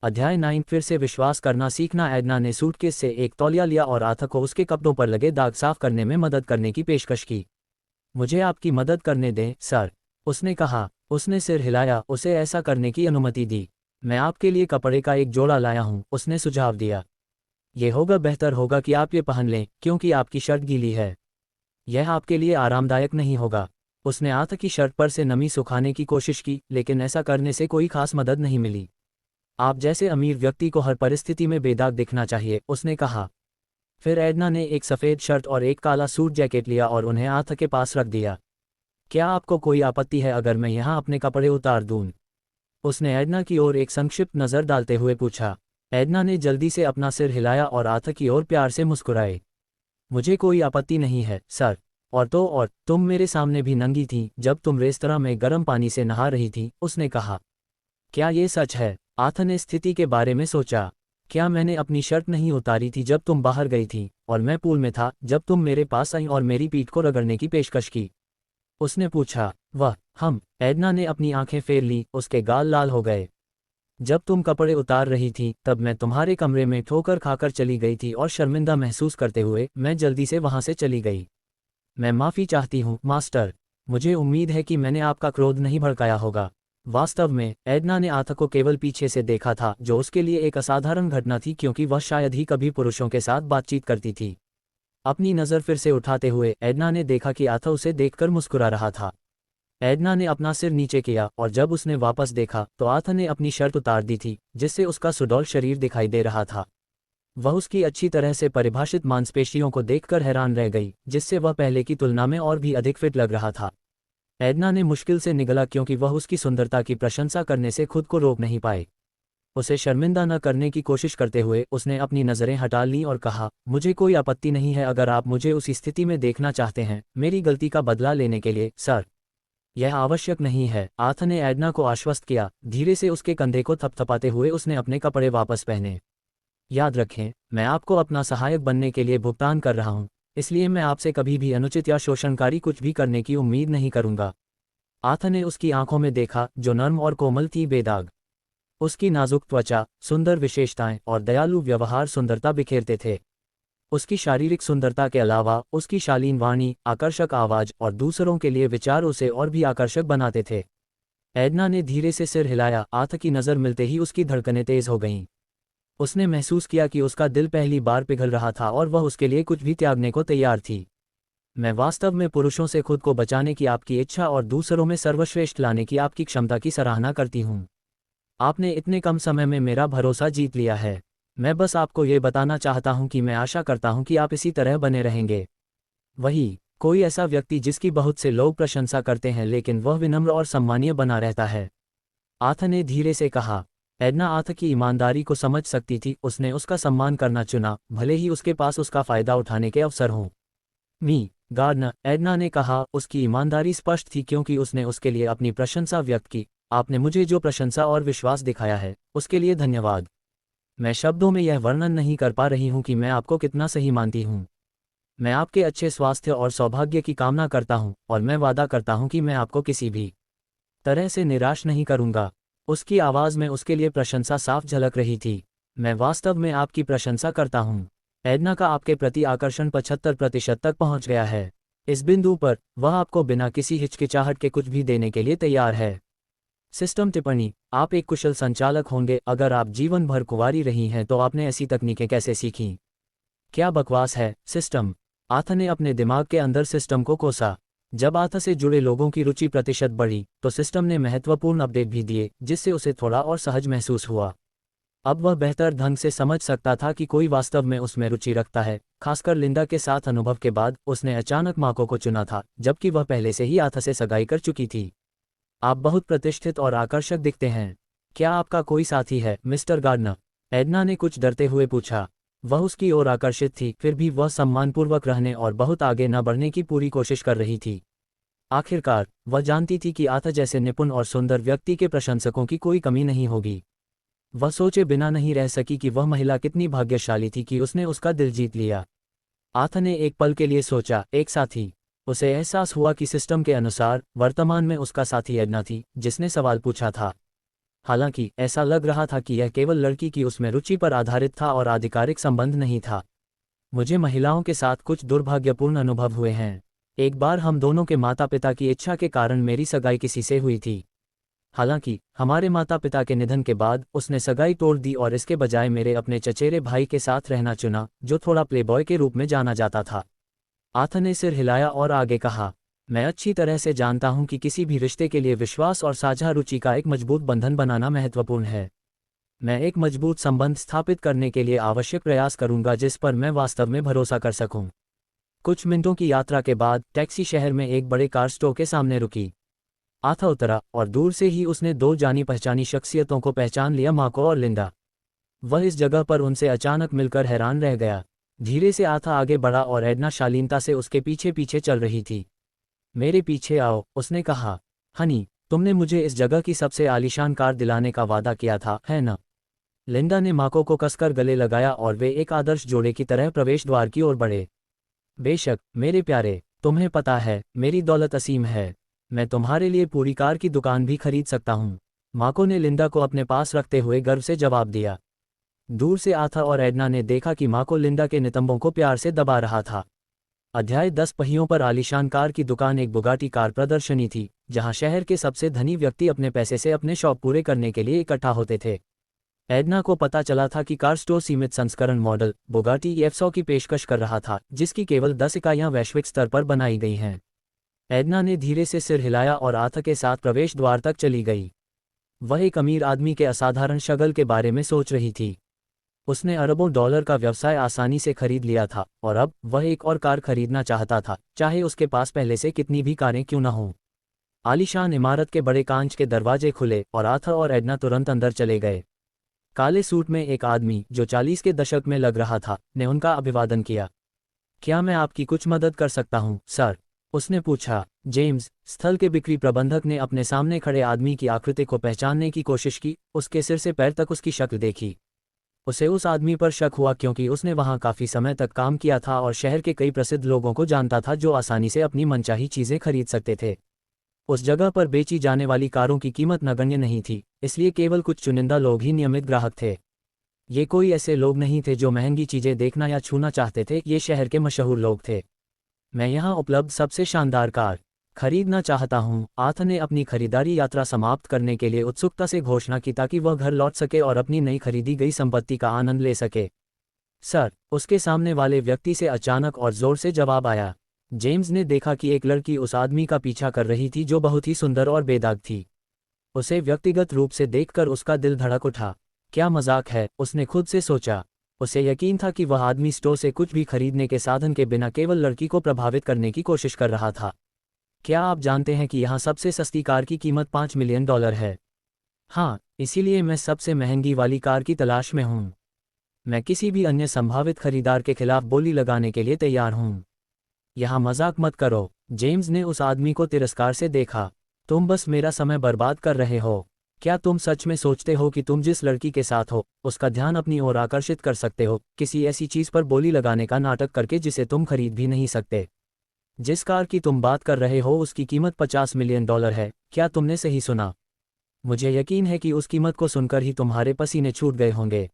अध्याय 9, फिर से विश्वास करना सीखना। एडना ने सूटकेस से एक तौलिया लिया और आथा को उसके कपड़ों पर लगे दाग साफ करने में मदद करने की पेशकश की। मुझे आपकी मदद करने दें, सर, उसने कहा। उसने सिर हिलाया, उसे ऐसा करने की अनुमति दी। मैं आपके लिए कपड़े का एक जोड़ा लाया हूँ, उसने सुझाव दिया। यह होगा, बेहतर होगा कि आप ये पहन लें, क्योंकि आपकी शर्ट गीली है। यह आपके लिए आरामदायक नहीं होगा। उसने आथा की शर्ट पर से नमी सुखाने की कोशिश की, लेकिन ऐसा करने से कोई खास मदद नहीं मिली। आप जैसे अमीर व्यक्ति को हर परिस्थिति में बेदाग दिखना चाहिए, उसने कहा। फिर एडना ने एक सफ़ेद शर्ट और एक काला सूट जैकेट लिया और उन्हें आथा के पास रख दिया। क्या आपको कोई आपत्ति है अगर मैं यहाँ अपने कपड़े उतार दूं? उसने एडना की ओर एक संक्षिप्त नज़र डालते हुए पूछा। एडना ने जल्दी से अपना सिर हिलाया और आथा की ओर प्यार से मुस्कुराए। मुझे कोई आपत्ति नहीं है, सर। और तुम मेरे सामने भी नंगी थी जब तुम रेस्तरां में गर्म पानी से नहा रही थी, उसने कहा। क्या ये सच है? आथा ने स्थिति के बारे में सोचा। क्या मैंने अपनी शर्ट नहीं उतारी थी जब तुम बाहर गई थी, और मैं पूल में था जब तुम मेरे पास आई और मेरी पीठ को रगड़ने की पेशकश की? उसने पूछा। वह हम एडना ने अपनी आंखें फेर ली, उसके गाल लाल हो गए। जब तुम कपड़े उतार रही थी तब मैं तुम्हारे कमरे में ठोकर खाकर चली गई थी और शर्मिंदा महसूस करते हुए मैं जल्दी से वहां से चली गई। मैं माफ़ी चाहती हूँ, मास्टर। मुझे उम्मीद है कि मैंने आपका क्रोध नहीं भड़काया होगा। वास्तव में एडना ने आथा को केवल पीछे से देखा था, जो उसके लिए एक असाधारण घटना थी क्योंकि वह शायद ही कभी पुरुषों के साथ बातचीत करती थी। अपनी नज़र फिर से उठाते हुए एडना ने देखा कि आथा उसे देखकर मुस्कुरा रहा था। एडना ने अपना सिर नीचे किया और जब उसने वापस देखा तो आथा ने अपनी शर्ट उतार दी थी, जिससे उसका सुडौल शरीर दिखाई दे रहा था। वह उसकी अच्छी तरह से परिभाषित मांसपेशियों को देखकर हैरान रह गई, जिससे वह पहले की तुलना में और भी अधिक फिट लग रहा था। एडना ने मुश्किल से निगला क्योंकि वह उसकी सुंदरता की प्रशंसा करने से खुद को रोक नहीं पाए। उसे शर्मिंदा न करने की कोशिश करते हुए उसने अपनी नज़रें हटा लीं और कहा, मुझे कोई आपत्ति नहीं है अगर आप मुझे उसी स्थिति में देखना चाहते हैं, मेरी गलती का बदला लेने के लिए, सर। यह आवश्यक नहीं है, आथा ने एडना को आश्वस्त किया। धीरे से उसके कंधे को थपथपाते हुए उसने अपने कपड़े वापस पहने। याद रखें, मैं आपको अपना सहायक बनने के लिए भुगतान कर रहा हूं, इसलिए मैं आपसे कभी भी अनुचित या शोषणकारी कुछ भी करने की उम्मीद नहीं करूंगा। आथा ने उसकी आंखों में देखा, जो नर्म और कोमल थी, बेदाग। उसकी नाजुक त्वचा, सुंदर विशेषताएं और दयालु व्यवहार सुंदरता बिखेरते थे। उसकी शारीरिक सुंदरता के अलावा उसकी शालीन वाणी, आकर्षक आवाज और दूसरों के लिए विचार उसे और भी आकर्षक बनाते थे। एडना ने धीरे से सिर हिलाया। आथा की नज़र मिलते ही उसकी धड़कनें तेज हो गईं। उसने महसूस किया कि उसका दिल पहली बार पिघल रहा था और वह उसके लिए कुछ भी त्यागने को तैयार थी। मैं वास्तव में पुरुषों से खुद को बचाने की आपकी इच्छा और दूसरों में सर्वश्रेष्ठ लाने की आपकी क्षमता की सराहना करती हूँ। आपने इतने कम समय में मेरा भरोसा जीत लिया है। मैं बस आपको ये बताना चाहता हूँ कि मैं आशा करता हूँ कि आप इसी तरह बने रहेंगे। वही, कोई ऐसा व्यक्ति जिसकी बहुत से लोग प्रशंसा करते हैं लेकिन वह विनम्र और सम्मानीय बना रहता है। आथा ने धीरे से कहा। एडना आथा की ईमानदारी को समझ सकती थी। उसने उसका सम्मान करना चुना, भले ही उसके पास उसका फायदा उठाने के अवसर हों। मी गार्डनर, एडना ने कहा, उसकी ईमानदारी स्पष्ट थी क्योंकि उसने उसके लिए अपनी प्रशंसा व्यक्त की। आपने मुझे जो प्रशंसा और विश्वास दिखाया है, उसके लिए धन्यवाद। मैं शब्दों में यह वर्णन नहीं कर पा रही हूँ कि मैं आपको कितना सही मानती हूँ। मैं आपके अच्छे स्वास्थ्य और सौभाग्य की कामना करता हूँ और मैं वादा करता हूँ कि मैं आपको किसी भी तरह से निराश नहीं करूँगा। उसकी आवाज़ में उसके लिए प्रशंसा साफ झलक रही थी। मैं वास्तव में आपकी प्रशंसा करता हूँ। एडना का आपके प्रति आकर्षण 75% तक पहुँच गया है। इस बिंदु पर वह आपको बिना किसी हिचकिचाहट के कुछ भी देने के लिए तैयार है। सिस्टम टिप्पणी, आप एक कुशल संचालक होंगे। अगर आप जीवन भर कुंवारी रही हैं तो आपने ऐसी तकनीकें कैसे सीखीं? क्या बकवास है, सिस्टम। आथा ने अपने दिमाग के अंदर सिस्टम को कोसा। जब आथा से जुड़े लोगों की रुचि प्रतिशत बढ़ी तो सिस्टम ने महत्वपूर्ण अपडेट भी दिए, जिससे उसे थोड़ा और सहज महसूस हुआ। अब वह बेहतर ढंग से समझ सकता था कि कोई वास्तव में उसमें रुचि रखता है। खासकर लिंडा के साथ अनुभव के बाद उसने अचानक माको को चुना था, जबकि वह पहले से ही आथा से सगाई कर चुकी थी। आप बहुत प्रतिष्ठित और आकर्षक दिखते हैं। क्या आपका कोई साथी है, मिस्टर गार्डनर? एडना ने कुछ डरते हुए पूछा। वह उसकी ओर आकर्षित थी, फिर भी वह सम्मानपूर्वक रहने और बहुत आगे न बढ़ने की पूरी कोशिश कर रही थी। आखिरकार वह जानती थी कि आथा जैसे निपुण और सुंदर व्यक्ति के प्रशंसकों की कोई कमी नहीं होगी। वह सोचे बिना नहीं रह सकी कि वह महिला कितनी भाग्यशाली थी कि उसने उसका दिल जीत लिया। आथा ने एक पल के लिए सोचा, एक साथी। उसे एहसास हुआ कि सिस्टम के अनुसार वर्तमान में उसका साथी एडना थी, जिसने सवाल पूछा था। हालांकि ऐसा लग रहा था कि यह केवल लड़की की उसमें रुचि पर आधारित था और आधिकारिक संबंध नहीं था। मुझे महिलाओं के साथ कुछ दुर्भाग्यपूर्ण अनुभव हुए हैं। एक बार हम दोनों के माता पिता की इच्छा के कारण मेरी सगाई किसी से हुई थी। हालांकि हमारे माता पिता के निधन के बाद उसने सगाई तोड़ दी और इसके बजाय मेरे अपने चचेरे भाई के साथ रहना चुना, जो थोड़ा प्लेबॉय के रूप में जाना जाता था। आथा ने सिर हिलाया और आगे कहा, मैं अच्छी तरह से जानता हूं कि किसी भी रिश्ते के लिए विश्वास और साझा रुचि का एक मजबूत बंधन बनाना महत्वपूर्ण है। मैं एक मजबूत संबंध स्थापित करने के लिए आवश्यक प्रयास करूंगा जिस पर मैं वास्तव में भरोसा कर सकूं। कुछ मिनटों की यात्रा के बाद टैक्सी शहर में एक बड़े कार स्टोर के सामने रुकी। आथा उतरा और दूर से ही उसने दो जानी पहचानी शख्सियतों को पहचान लिया, मार्को और लिंडा। वह इस जगह पर उनसे अचानक मिलकर हैरान रह गया। धीरे से आथा आगे बढ़ा और एडना शालीनता से उसके पीछे पीछे चल रही थी। मेरे पीछे आओ, उसने कहा। हनी, तुमने मुझे इस जगह की सबसे आलीशान कार दिलाने का वादा किया था, है ना? लिंडा ने मार्को को कसकर गले लगाया और वे एक आदर्श जोड़े की तरह प्रवेश द्वार की ओर बढ़े। बेशक मेरे प्यारे, तुम्हें पता है मेरी दौलत असीम है। मैं तुम्हारे लिए पूरी कार की दुकान भी खरीद सकता हूँ, मार्को ने लिंडा को अपने पास रखते हुए गर्व से जवाब दिया। दूर से आथा और एडना ने देखा कि मार्को लिंडा के नितंबों को प्यार से दबा रहा था। अध्याय 10 पहियों पर आलीशान कार की दुकान एक बुगाटी कार प्रदर्शनी थी, जहां शहर के सबसे धनी व्यक्ति अपने पैसे से अपने शौक पूरे करने के लिए इकट्ठा होते थे। एडना को पता चला था कि कार स्टोर सीमित संस्करण मॉडल बुगाटी F100 की पेशकश कर रहा था, जिसकी केवल 10 इकाइयां वैश्विक स्तर पर बनाई गई हैं। एडना ने धीरे से सिर हिलाया और आथा के साथ प्रवेश द्वार तक चली गई। वह एक अमीर आदमी के असाधारण शगल के बारे में सोच रही थी। उसने अरबों डॉलर का व्यवसाय आसानी से खरीद लिया था और अब वह एक और कार खरीदना चाहता था, चाहे उसके पास पहले से कितनी भी कारें क्यों न हों। आलीशान इमारत के बड़े कांच के दरवाजे खुले और आथा और एडना तुरंत अंदर चले गए। काले सूट में एक आदमी, जो 40 के दशक में लग रहा था, ने उनका अभिवादन किया। क्या मैं आपकी कुछ मदद कर सकता हूं, सर? उसने पूछा। जेम्स, स्थल के बिक्री प्रबंधक ने अपने सामने खड़े आदमी की आकृति को पहचानने की कोशिश की। उसके सिर से पैर तक उसकी शक्ल देखी। उसे उस आदमी पर शक हुआ क्योंकि उसने वहां काफी समय तक काम किया था और शहर के कई प्रसिद्ध लोगों को जानता था जो आसानी से अपनी मनचाही चीजें खरीद सकते थे। उस जगह पर बेची जाने वाली कारों की कीमत नगण्य नहीं थी, इसलिए केवल कुछ चुनिंदा लोग ही नियमित ग्राहक थे। ये कोई ऐसे लोग नहीं थे जो महंगी चीजें देखना या छूना चाहते थे, ये शहर के मशहूर लोग थे। मैं यहाँ उपलब्ध सबसे शानदार कार खरीदना चाहता हूँ, आथा ने अपनी खरीदारी यात्रा समाप्त करने के लिए उत्सुकता से घोषणा की ताकि वह घर लौट सके और अपनी नई खरीदी गई संपत्ति का आनंद ले सके। सर, उसके सामने वाले व्यक्ति से अचानक और जोर से जवाब आया। जेम्स ने देखा कि एक लड़की उस आदमी का पीछा कर रही थी जो बहुत ही सुंदर और बेदाग थी। उसे व्यक्तिगत रूप से देखकर उसका दिल धड़क उठा। क्या मजाक है, उसने खुद से सोचा। उसे यकीन था कि वह आदमी स्टोर से कुछ भी खरीदने के साधन के बिना केवल लड़की को प्रभावित करने की कोशिश कर रहा था। क्या आप जानते हैं कि यहाँ सबसे सस्ती कार की कीमत $5 मिलियन है? हाँ, इसीलिए मैं सबसे महंगी वाली कार की तलाश में हूँ। मैं किसी भी अन्य संभावित खरीदार के खिलाफ बोली लगाने के लिए तैयार हूँ। यहाँ मजाक मत करो। जेम्स ने उस आदमी को तिरस्कार से देखा। तुम बस मेरा समय बर्बाद कर रहे हो। क्या तुम सच में सोचते हो कि तुम जिस लड़की के साथ हो उसका ध्यान अपनी ओर आकर्षित कर सकते हो, किसी ऐसी चीज पर बोली लगाने का नाटक करके जिसे तुम खरीद भी नहीं सकते? जिस कार की तुम बात कर रहे हो उसकी कीमत $50 मिलियन है। क्या तुमने सही सुना? मुझे यकीन है कि उस कीमत को सुनकर ही तुम्हारे पसीने छूट गए होंगे।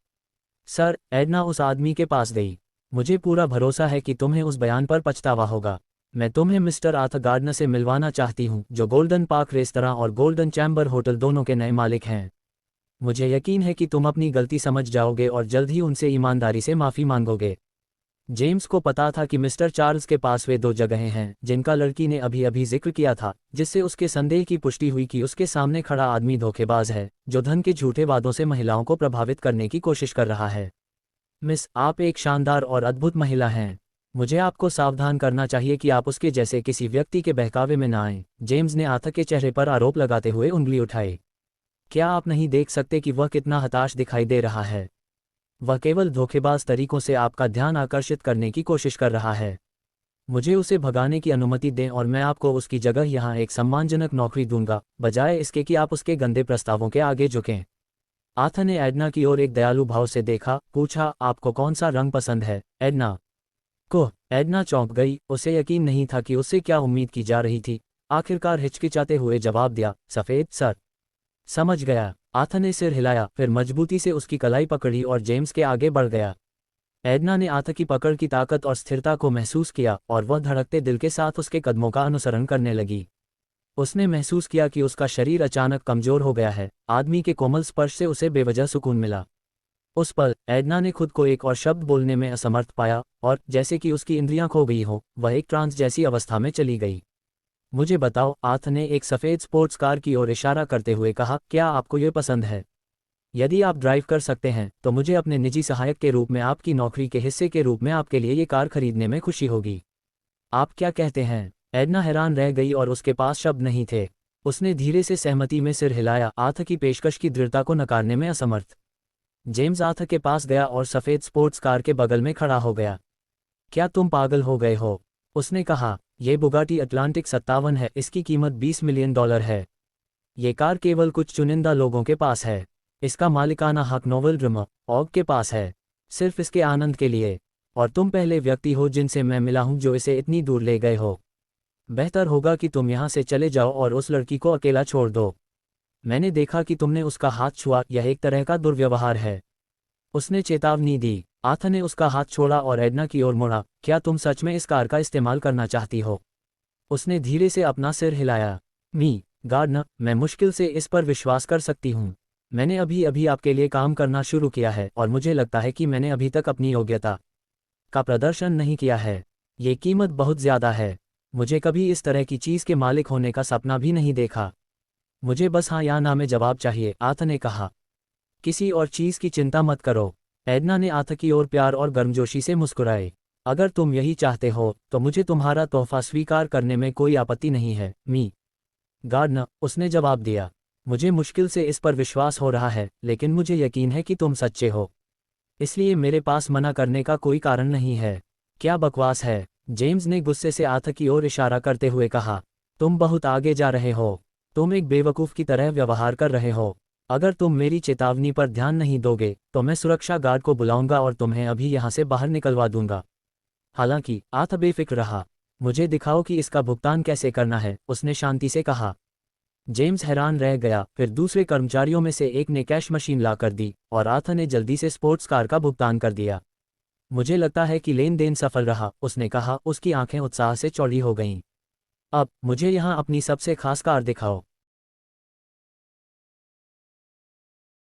सर, एडना उस आदमी के पास गई। मुझे पूरा भरोसा है कि तुम्हें उस बयान पर पछतावा होगा। मैं तुम्हें मिस्टर आर्थर गार्डनर से मिलवाना चाहती हूँ, जो गोल्डन पार्क रेस्तरां और गोल्डन चैम्बर होटल दोनों के नए मालिक हैं। मुझे यकीन है कि तुम अपनी गलती समझ जाओगे और जल्द ही उनसे ईमानदारी से माफ़ी मांगोगे। जेम्स को पता था कि मिस्टर चार्ल्स के पास वे दो जगहें हैं जिनका लड़की ने अभी अभी जिक्र किया था, जिससे उसके संदेह की पुष्टि हुई कि उसके सामने खड़ा आदमी धोखेबाज है, जो धन के झूठे वादों से महिलाओं को प्रभावित करने की कोशिश कर रहा है। मिस, आप एक शानदार और अद्भुत महिला हैं। मुझे आपको सावधान करना चाहिए कि आप उसके जैसे किसी व्यक्ति के बहकावे में ना आएं। जेम्स ने आर्थर के चेहरे पर आरोप लगाते हुए उंगली उठाई। क्या आप नहीं देख सकते कि वह कितना हताश दिखाई दे रहा है? वह केवल धोखेबाज तरीकों से आपका ध्यान आकर्षित करने की कोशिश कर रहा है। मुझे उसे भगाने की अनुमति दें और मैं आपको उसकी जगह यहाँ एक सम्मानजनक नौकरी दूंगा, बजाय इसके कि आप उसके गंदे प्रस्तावों के आगे झुकें। आर्थर ने एडना की ओर एक दयालु भाव से देखा, पूछा, आपको कौन सा रंग पसंद है, एडना? एडना चौंक गई। उसे यकीन नहीं था कि उससे क्या उम्मीद की जा रही थी। आखिरकार हिचकिचाते हुए जवाब दिया, सफ़ेद, सर। समझ गया। आर्थर ने सिर हिलाया, फिर मजबूती से उसकी कलाई पकड़ी और जेम्स के आगे बढ़ गया। एडना ने आर्थर की पकड़ की ताकत और स्थिरता को महसूस किया और वह धड़कते दिल के साथ उसके कदमों का अनुसरण करने लगी। उसने महसूस किया कि उसका शरीर अचानक कमजोर हो गया है। आदमी के कोमल स्पर्श से उसे बेवजह सुकून मिला। उस पल एडना ने खुद को एक और शब्द बोलने में असमर्थ पाया और जैसे कि उसकी इंद्रियां खो गई हो, वह एक ट्रांस जैसी अवस्था में चली गई। मुझे बताओ, आर्थर ने एक सफ़ेद स्पोर्ट्स कार की ओर इशारा करते हुए कहा, क्या आपको ये पसंद है? यदि आप ड्राइव कर सकते हैं तो मुझे अपने निजी सहायक के रूप में आपकी नौकरी के हिस्से के रूप में आपके लिए ये कार खरीदने में खुशी होगी। आप क्या कहते हैं? एडना हैरान रह गई और उसके पास शब्द नहीं थे। उसने धीरे से सहमति में सिर हिलाया, आर्थ की पेशकश की दृढ़ता को नकारने में असमर्थ। जेम्स आर्थ के पास गया और सफ़ेद स्पोर्ट्स कार के बगल में खड़ा हो गया। क्या तुम पागल हो गए हो? उसने कहा। यह बुगाटी अटलांटिक 57 है, इसकी कीमत $20 मिलियन है। ये कार केवल कुछ चुनिंदा लोगों के पास है। इसका मालिकाना हक नोवेल ड्रमर ऑग के पास है, सिर्फ इसके आनंद के लिए। और तुम पहले व्यक्ति हो जिनसे मैं मिला हूं जो इसे इतनी दूर ले गए हो। बेहतर होगा कि तुम यहां से चले जाओ और उस लड़की को अकेला छोड़ दो। मैंने देखा कि तुमने उसका हाथ छुआ, यह एक तरह का दुर्व्यवहार है। उसने चेतावनी दी। आर्थ ने उसका हाथ छोड़ा और एडना की ओर मुड़ा। क्या तुम सच में इस कार का इस्तेमाल करना चाहती हो? उसने धीरे से अपना सिर हिलाया। मी गार्डनर, मैं मुश्किल से इस पर विश्वास कर सकती हूँ। मैंने अभी अभी आपके लिए काम करना शुरू किया है और मुझे लगता है कि मैंने अभी तक अपनी योग्यता का प्रदर्शन नहीं किया है। ये कीमत बहुत ज़्यादा है। मुझे कभी इस तरह की चीज़ के मालिक होने का सपना भी नहीं देखा। मुझे बस हाँ या ना में जवाब चाहिए, आर्थ ने कहा। किसी और चीज़ की चिंता मत करो। एडना ने आर्थ की ओर प्यार और गर्मजोशी से मुस्कुराए। अगर तुम यही चाहते हो तो मुझे तुम्हारा तोहफा स्वीकार करने में कोई आपत्ति नहीं है, मी गार्डनर, उसने जवाब दिया। मुझे मुश्किल से इस पर विश्वास हो रहा है, लेकिन मुझे यकीन है कि तुम सच्चे हो। इसलिए मेरे पास मना करने का कोई कारण नहीं है। क्या बकवास है? जेम्स ने गुस्से से आर्थ की ओर इशारा करते हुए कहा। तुम बहुत आगे जा रहे हो। तुम एक बेवकूफ़ की तरह व्यवहार कर रहे हो। अगर तुम मेरी चेतावनी पर ध्यान नहीं दोगे तो मैं सुरक्षा गार्ड को बुलाऊंगा और तुम्हें अभी यहाँ से बाहर निकलवा दूंगा। हालांकि आर्थ बेफिक्र रहा। मुझे दिखाओ कि इसका भुगतान कैसे करना है, उसने शांति से कहा। जेम्स हैरान रह गया। फिर दूसरे कर्मचारियों में से एक ने कैश मशीन ला कर दी और आर्थ ने जल्दी से स्पोर्ट्स कार का भुगतान कर दिया। मुझे लगता है कि लेन देन सफल रहा, उसने कहा। उसकी आंखें उत्साह से चौड़ी हो गईं। अब मुझे यहाँ अपनी सबसे खास कार दिखाओ।